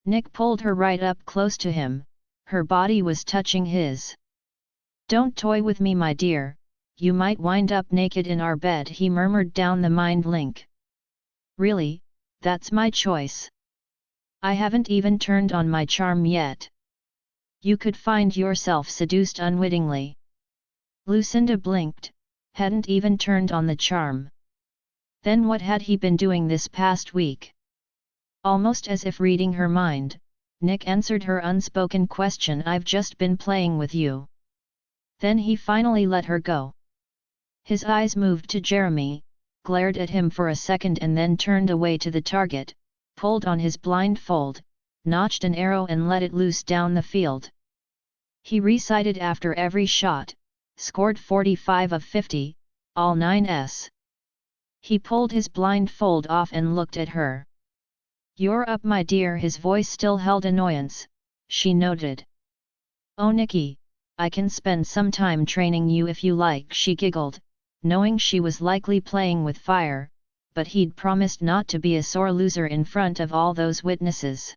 Nick pulled her right up close to him. Her body was touching his. Don't toy with me, my dear, you might wind up naked in our bed, he murmured down the mind link. Really, that's my choice. I haven't even turned on my charm yet. You could find yourself seduced unwittingly. Lucinda blinked, hadn't even turned on the charm. Then what had he been doing this past week? Almost as if reading her mind, Nick answered her unspoken question. I've just been playing with you. Then he finally let her go. His eyes moved to Jeremy, glared at him for a second and then turned away to the target, pulled on his blindfold, notched an arrow and let it loose down the field. He recited after every shot, scored 45 of 50, all 9s. He pulled his blindfold off and looked at her. You're up, my dear, his voice still held annoyance, she noted. Oh Nicky, I can spend some time training you if you like, she giggled, knowing she was likely playing with fire, but he'd promised not to be a sore loser in front of all those witnesses.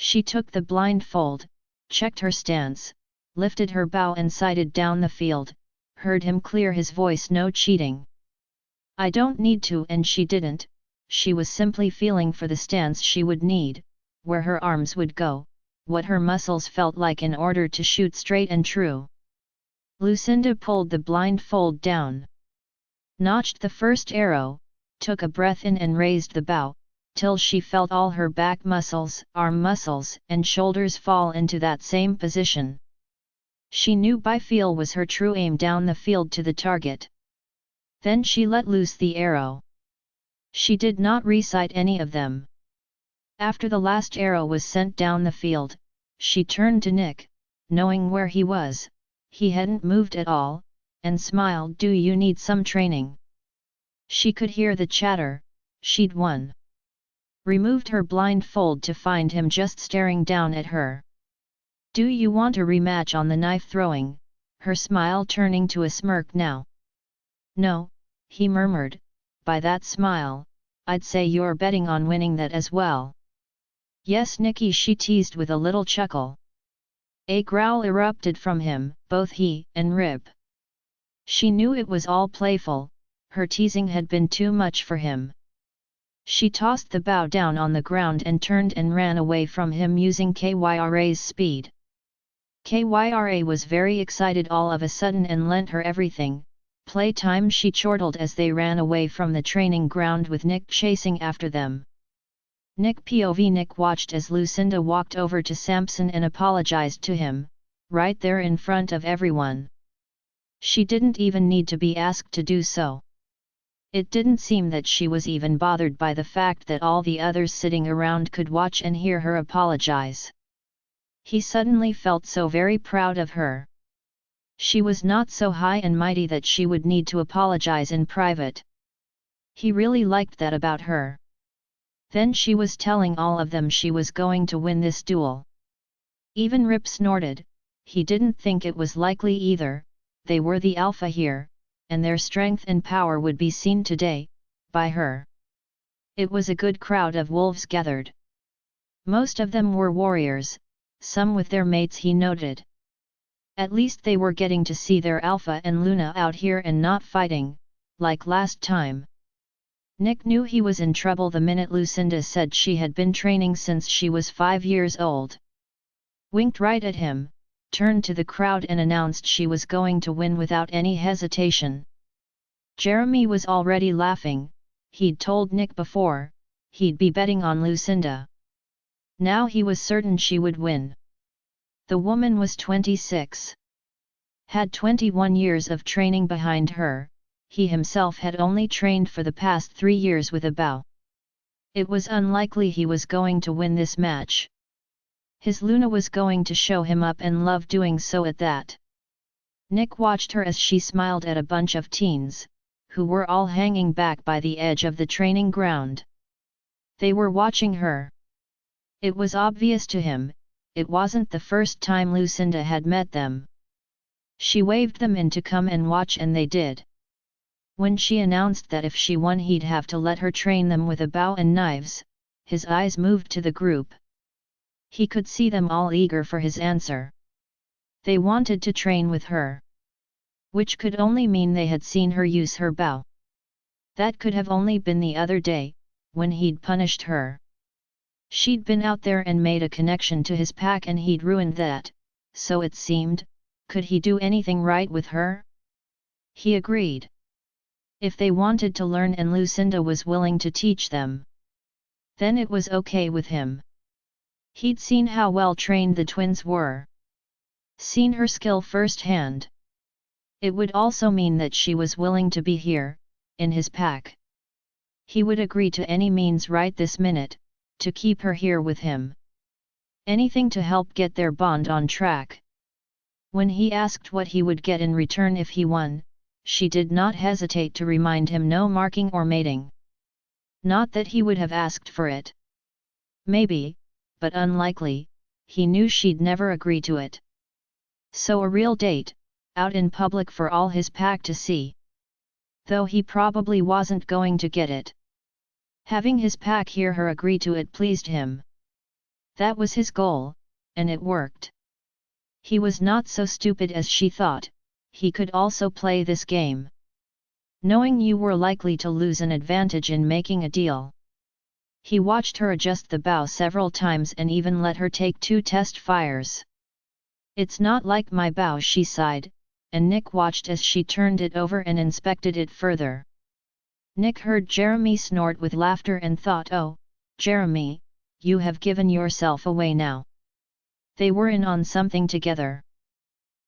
She took the blindfold, checked her stance, lifted her bow and sighted down the field, heard him clear his voice, "No cheating. I don't need to," and she didn't, she was simply feeling for the stance she would need, where her arms would go, what her muscles felt like in order to shoot straight and true. Lucinda pulled the blindfold down, notched the first arrow, took a breath in and raised the bow, till she felt all her back muscles, arm muscles and shoulders fall into that same position. She knew by feel was her true aim down the field to the target. Then she let loose the arrow. She did not recite any of them. After the last arrow was sent down the field, she turned to Nick, knowing where he was, he hadn't moved at all, and smiled. "Do you need some training?" She could hear the chatter, she'd won. Removed her blindfold to find him just staring down at her. "Do you want a rematch on the knife throwing?" her smile turning to a smirk now. "No," he murmured, "by that smile, I'd say you're betting on winning that as well." "Yes, Nicky," she teased with a little chuckle. A growl erupted from him, both he and Rip. She knew it was all playful, her teasing had been too much for him. She tossed the bow down on the ground and turned and ran away from him using Kyra's speed. Kyra was very excited all of a sudden and lent her everything. "Playtime," she chortled as they ran away from the training ground with Nick chasing after them. Nick watched as Lucinda walked over to Samson and apologized to him, right there in front of everyone. She didn't even need to be asked to do so. It didn't seem that she was even bothered by the fact that all the others sitting around could watch and hear her apologize. He suddenly felt so very proud of her. She was not so high and mighty that she would need to apologize in private. He really liked that about her. Then she was telling all of them she was going to win this duel. Even Rip snorted, he didn't think it was likely either, they were the alpha here, and their strength and power would be seen today, by her. It was a good crowd of wolves gathered. Most of them were warriors, some with their mates, he noted. At least they were getting to see their Alpha and Luna out here and not fighting, like last time. Nick knew he was in trouble the minute Lucinda said she had been training since she was 5 years old. Winked right at him, turned to the crowd and announced she was going to win without any hesitation. Jeremy was already laughing, he'd told Nick before, he'd be betting on Lucinda. Now he was certain she would win. The woman was 26. Had 21 years of training behind her, he himself had only trained for the past 3 years with a bow. It was unlikely he was going to win this match. His Luna was going to show him up and love doing so at that. Nick watched her as she smiled at a bunch of teens, who were all hanging back by the edge of the training ground. They were watching her. It was obvious to him, it wasn't the first time Lucinda had met them. She waved them in to come and watch and they did. When she announced that if she won he'd have to let her train them with a bow and knives, his eyes moved to the group. He could see them all eager for his answer. They wanted to train with her. Which could only mean they had seen her use her bow. That could have only been the other day, when he'd punished her. She'd been out there and made a connection to his pack and he'd ruined that, so it seemed. Could he do anything right with her? He agreed. If they wanted to learn and Lucinda was willing to teach them, then it was okay with him. He'd seen how well trained the twins were. Seen her skill firsthand. It would also mean that she was willing to be here, in his pack. He would agree to any means right this minute, to keep her here with him. Anything to help get their bond on track. When he asked what he would get in return if he won, she did not hesitate to remind him no marking or mating. Not that he would have asked for it. Maybe, but unlikely, he knew she'd never agree to it. So a real date, out in public for all his pack to see. Though he probably wasn't going to get it. Having his pack hear her agree to it pleased him. That was his goal, and it worked. He was not so stupid as she thought, he could also play this game. Knowing you were likely to lose an advantage in making a deal. He watched her adjust the bow several times and even let her take 2 test fires. It's not like my bow, she sighed, and Nick watched as she turned it over and inspected it further. Nick heard Jeremy snort with laughter and thought, oh, Jeremy, you have given yourself away now. They were in on something together.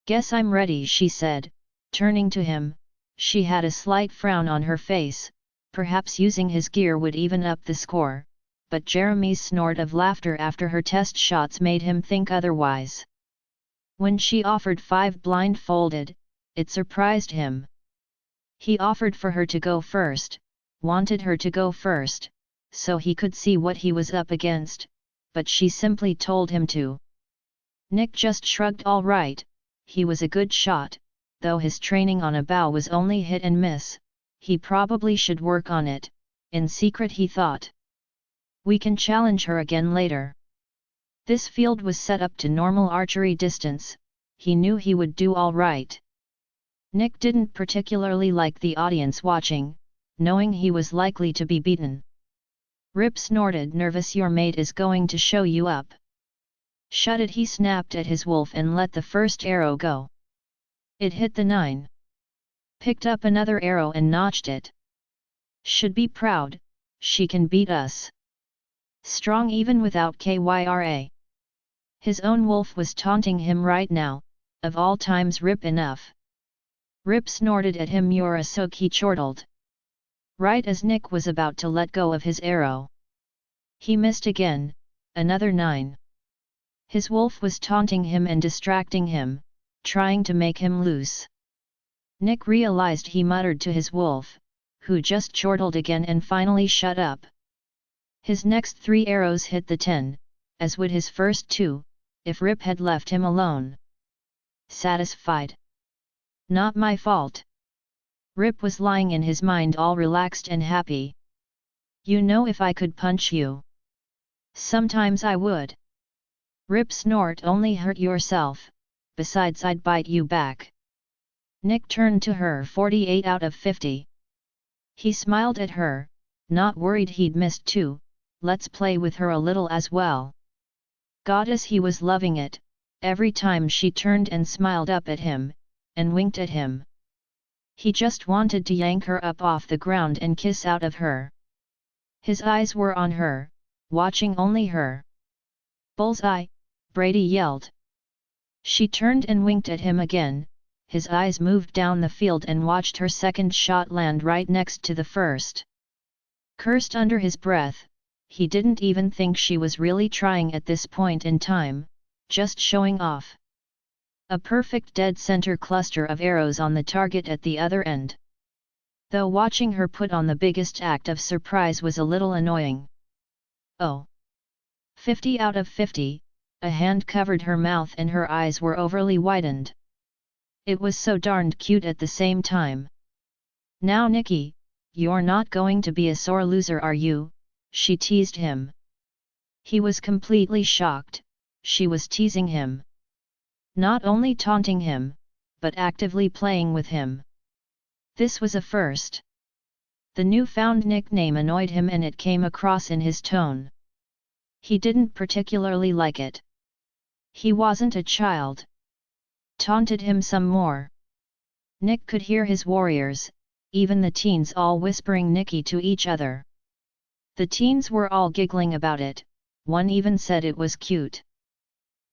Guess I'm ready, she said, turning to him. She had a slight frown on her face, perhaps using his gear would even up the score, but Jeremy's snort of laughter after her test shots made him think otherwise. When she offered 5 blindfolded, it surprised him. He offered for her to go first, wanted her to go first, so he could see what he was up against, but she simply told him to. Nick just shrugged. All right, he was a good shot, though his training on a bow was only hit and miss, he probably should work on it, in secret he thought. We can challenge her again later. This field was set up to normal archery distance, he knew he would do all right. Nick didn't particularly like the audience watching, knowing he was likely to be beaten. Rip snorted, nervous. Your mate is going to show you up. Shut it, he snapped at his wolf and let the first arrow go. It hit the 9. Picked up another arrow and notched it. Should be proud, she can beat us. Strong even without Kyra. His own wolf was taunting him right now, of all times. Rip, enough. Rip snorted at him. You're a soak, he chortled. Right as Nick was about to let go of his arrow. He missed again, another 9. His wolf was taunting him and distracting him, trying to make him loose. Nick realized. He muttered to his wolf, who just chortled again and finally shut up. His next 3 arrows hit the 10, as would his first 2, if Rip had left him alone. Satisfied? Not my fault. Rip was lying in his mind, all relaxed and happy. You know, if I could punch you, sometimes I would. Rip snort, only hurt yourself, besides I'd bite you back. Nick turned to her. 48 out of 50. He smiled at her, not worried he'd missed 2, let's play with her a little as well. Goddess, he was loving it, every time she turned and smiled up at him, and winked at him. He just wanted to yank her up off the ground and kiss out of her. His eyes were on her, watching only her. Bullseye, Brady yelled. She turned and winked at him again. His eyes moved down the field and watched her second shot land right next to the first. Cursed under his breath, he didn't even think she was really trying at this point in time, just showing off. A perfect dead center cluster of arrows on the target at the other end. Though watching her put on the biggest act of surprise was a little annoying. Oh! 50 out of 50, a hand covered her mouth and her eyes were overly widened. It was so darned cute at the same time. Now Nicky, you're not going to be a sore loser, are you? She teased him. He was completely shocked, she was teasing him. Not only taunting him, but actively playing with him. This was a first. The newfound nickname annoyed him and it came across in his tone. He didn't particularly like it. He wasn't a child. Taunted him some more. Nick could hear his warriors, even the teens, all whispering Nicky to each other. The teens were all giggling about it, one even said it was cute.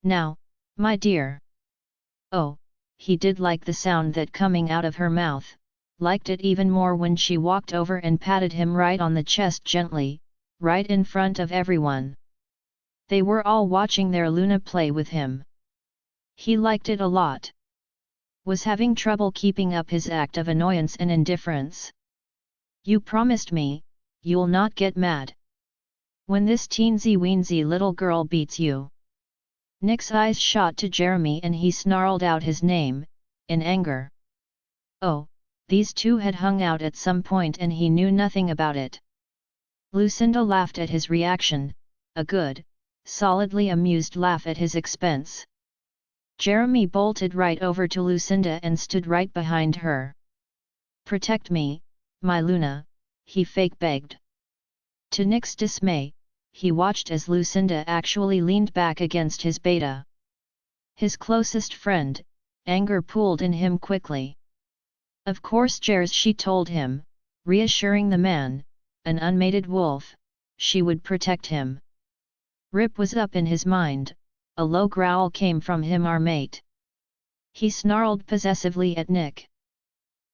Now, my dear. Oh, he did like the sound that coming out of her mouth, liked it even more when she walked over and patted him right on the chest gently, right in front of everyone. They were all watching their Luna play with him. He liked it a lot. Was having trouble keeping up his act of annoyance and indifference. You promised me, you'll not get mad when this teensy-weensy little girl beats you. Nick's eyes shot to Jeremy and he snarled out his name, in anger. Oh, these two had hung out at some point and he knew nothing about it. Lucinda laughed at his reaction, a good, solidly amused laugh at his expense. Jeremy bolted right over to Lucinda and stood right behind her. "Protect me, my Luna," he fake begged. To Nick's dismay, he watched as Lucinda actually leaned back against his beta. His closest friend, anger pooled in him quickly. "Of course Jers," she told him, reassuring the man, an unmated wolf, she would protect him. Rip was up in his mind, a low growl came from him. "Our mate." He snarled possessively at Nick.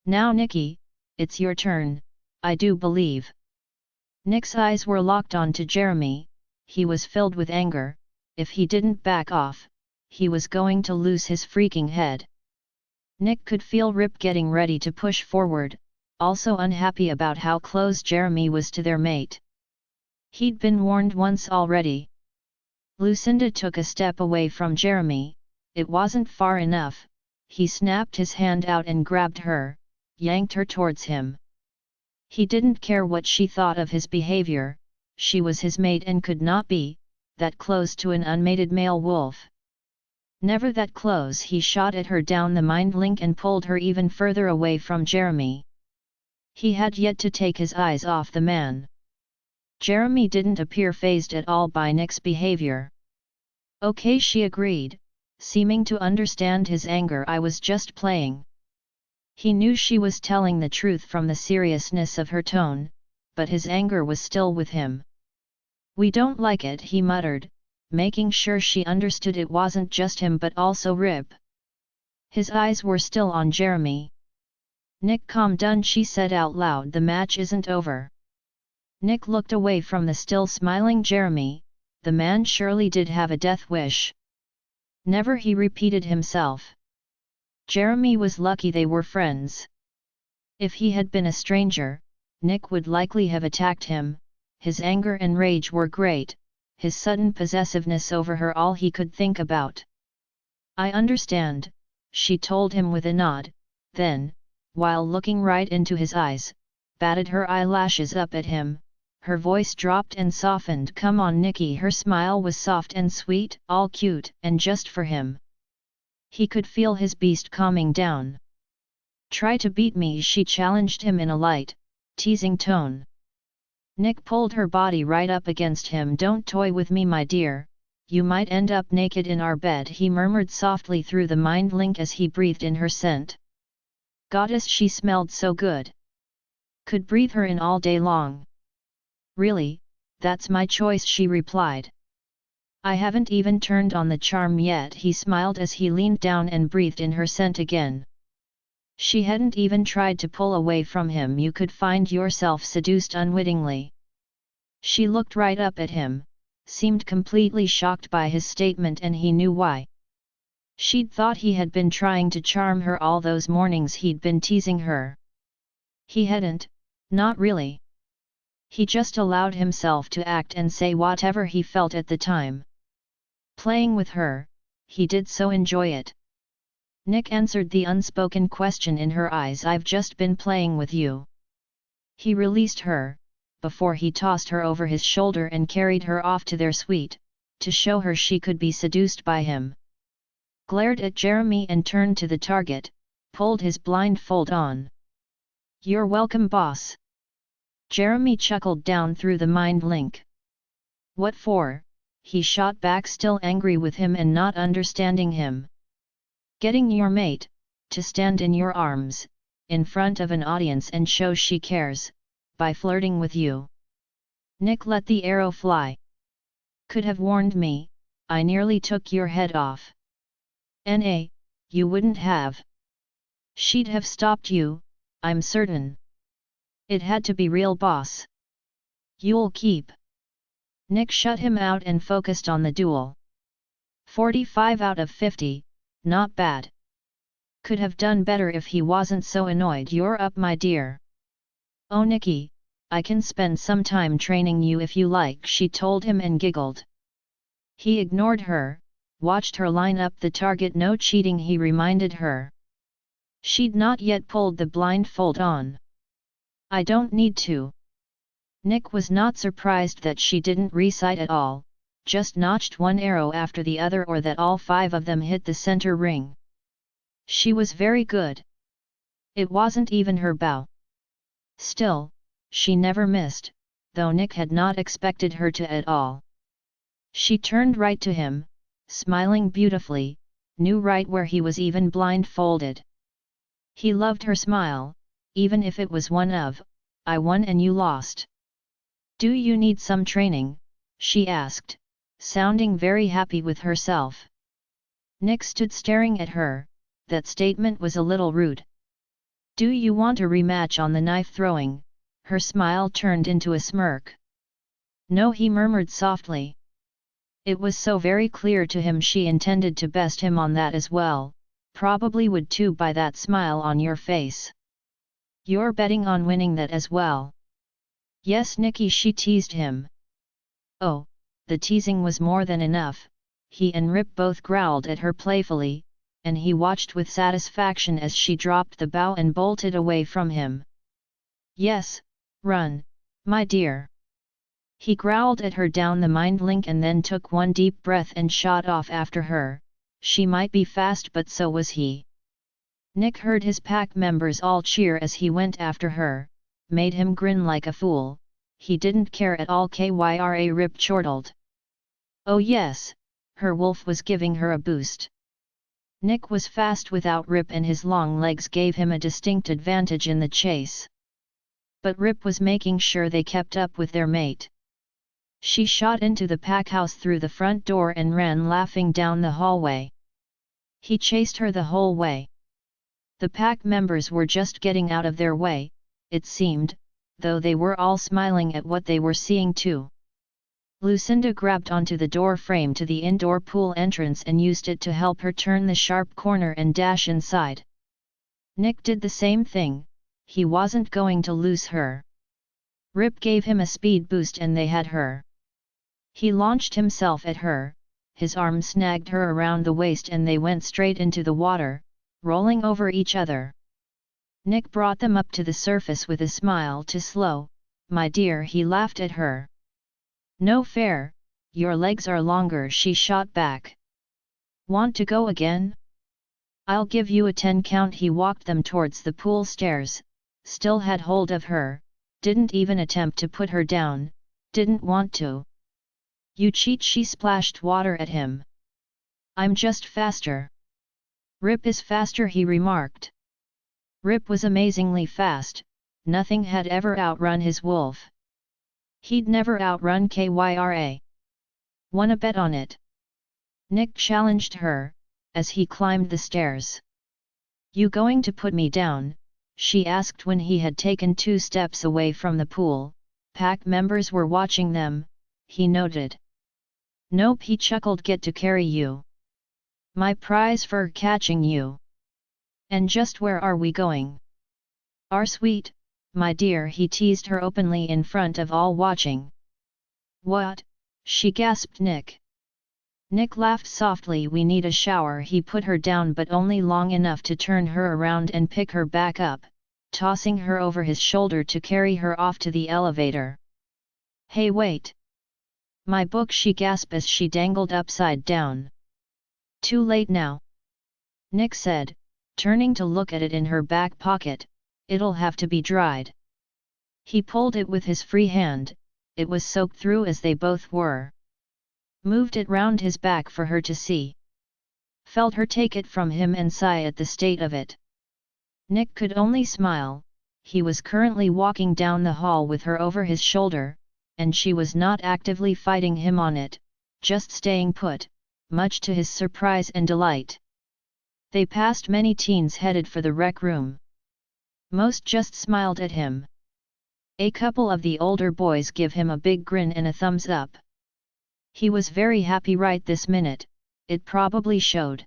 "Now Nicky, it's your turn, I do believe." Nick's eyes were locked on to Jeremy, he was filled with anger. If he didn't back off, he was going to lose his freaking head. Nick could feel Rip getting ready to push forward, also unhappy about how close Jeremy was to their mate. He'd been warned once already. Lucinda took a step away from Jeremy, it wasn't far enough, he snapped his hand out and grabbed her, yanked her towards him. He didn't care what she thought of his behavior, she was his mate and could not be that close to an unmated male wolf. Never that close. He shot at her down the mind link and pulled her even further away from Jeremy. He had yet to take his eyes off the man. Jeremy didn't appear fazed at all by Nick's behavior. "Okay," she agreed, seeming to understand his anger. "I was just playing." He knew she was telling the truth from the seriousness of her tone, but his anger was still with him. "We don't like it," he muttered, making sure she understood it wasn't just him but also Rip. His eyes were still on Jeremy. "Nick, calm down," she said out loud. "The match isn't over." Nick looked away from the still smiling Jeremy, the man surely did have a death wish. "Never," he repeated himself. Jeremy was lucky they were friends. If he had been a stranger, Nick would likely have attacked him. His anger and rage were great, his sudden possessiveness over her all he could think about. "I understand," she told him with a nod, then, while looking right into his eyes, batted her eyelashes up at him, her voice dropped and softened. "Come on Nicky." Her smile was soft and sweet, all cute and just for him. He could feel his beast calming down. "Try to beat me," she challenged him in a light, teasing tone. Nick pulled her body right up against him. "Don't toy with me, my dear, you might end up naked in our bed," he murmured softly through the mind link as he breathed in her scent. Goddess, she smelled so good. Could breathe her in all day long. "Really, that's my choice," she replied. "I haven't even turned on the charm yet," he smiled as he leaned down and breathed in her scent again. She hadn't even tried to pull away from him. "You could find yourself seduced unwittingly." She looked right up at him, seemed completely shocked by his statement, and he knew why. She'd thought he had been trying to charm her all those mornings he'd been teasing her. He hadn't, not really. He just allowed himself to act and say whatever he felt at the time. Playing with her, he did so enjoy it. Nick answered the unspoken question in her eyes. "I've just been playing with you." He released her, before he tossed her over his shoulder and carried her off to their suite, to show her she could be seduced by him. Glared at Jeremy and turned to the target, pulled his blindfold on. "You're welcome, boss." Jeremy chuckled down through the mind link. "What for?" he shot back, still angry with him and not understanding him. "Getting your mate to stand in your arms, in front of an audience and show she cares, by flirting with you." Nick let the arrow fly. "Could have warned me, I nearly took your head off." "Nah, you wouldn't have. She'd have stopped you, I'm certain." "It had to be real, boss." "You'll keep." Nick shut him out and focused on the duel. 45 out of 50, not bad. Could have done better if he wasn't so annoyed. "You're up, my dear." "Oh Nicky, I can spend some time training you if you like," she told him and giggled. He ignored her, watched her line up the target. "No cheating," he reminded her. She'd not yet pulled the blindfold on. "I don't need to." Nick was not surprised that she didn't recite at all, just notched one arrow after the other, or that all 5 of them hit the center ring. She was very good. It wasn't even her bow. Still, she never missed, though Nick had not expected her to at all. She turned right to him, smiling beautifully, knew right where he was even blindfolded. He loved her smile, even if it was one of, "I won and you lost." "Do you need some training?" she asked, sounding very happy with herself. Nick stood staring at her. That statement was a little rude. "Do you want a rematch on the knife throwing?" Her smile turned into a smirk. "No," he murmured softly. It was so very clear to him she intended to best him on that as well, probably would too by that smile on your face. "You're betting on winning that as well?" "Yes, Nicky," she teased him. Oh, the teasing was more than enough. He and Rip both growled at her playfully, and he watched with satisfaction as she dropped the bow and bolted away from him. "Yes, run, my dear." He growled at her down the mind link and then took one deep breath and shot off after her. She might be fast, but so was he. Nick heard his pack members all cheer as he went after her, made him grin like a fool. He didn't care at all. Kyra, Rip chortled. Oh yes, her wolf was giving her a boost. Nick was fast without Rip and his long legs gave him a distinct advantage in the chase. But Rip was making sure they kept up with their mate. She shot into the pack house through the front door and ran laughing down the hallway. He chased her the whole way. The pack members were just getting out of their way, it seemed, though they were all smiling at what they were seeing too. Lucinda grabbed onto the door frame to the indoor pool entrance and used it to help her turn the sharp corner and dash inside. Nick did the same thing. He wasn't going to lose her. Rip gave him a speed boost and they had her. He launched himself at her, his arm snagged her around the waist and they went straight into the water, rolling over each other. Nick brought them up to the surface with a smile to slow, "My dear," he laughed at her. "No fair, your legs are longer," she shot back. "Want to go again? I'll give you a 10 count." He walked them towards the pool stairs, still had hold of her, didn't even attempt to put her down, didn't want to. "You cheat," she splashed water at him. "I'm just faster." "Rip is faster," he remarked. Rip was amazingly fast, nothing had ever outrun his wolf. He'd never outrun Kyra. "Wanna bet on it?" Nick challenged her, as he climbed the stairs. "You going to put me down?" she asked when he had taken 2 steps away from the pool. Pack members were watching them, he noted. "Nope," he chuckled, "get to carry you. My prize for catching you." "And just where are we going?" "Our suite, my dear," he teased her openly in front of all watching. "What?" she gasped. Nick laughed softly. "We need a shower." He put her down, but only long enough to turn her around and pick her back up, tossing her over his shoulder to carry her off to the elevator. "Hey, wait! My book," she gasped as she dangled upside down. "Too late now," Nick said, turning to look at it in her back pocket. "It'll have to be dried." He pulled it with his free hand. It was soaked through as they both were. Moved it round his back for her to see. Felt her take it from him and sigh at the state of it. Nick could only smile. He was currently walking down the hall with her over his shoulder, and she was not actively fighting him on it, just staying put, much to his surprise and delight. They passed many teens headed for the rec room. Most just smiled at him. A couple of the older boys give him a big grin and a thumbs up. He was very happy right this minute, it probably showed.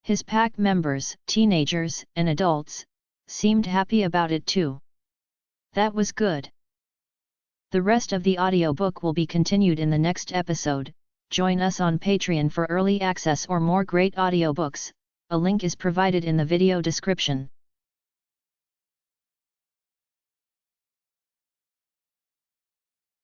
His pack members, teenagers and adults, seemed happy about it too. That was good. The rest of the audiobook will be continued in the next episode. Join us on Patreon for early access or more great audiobooks. A link is provided in the video description.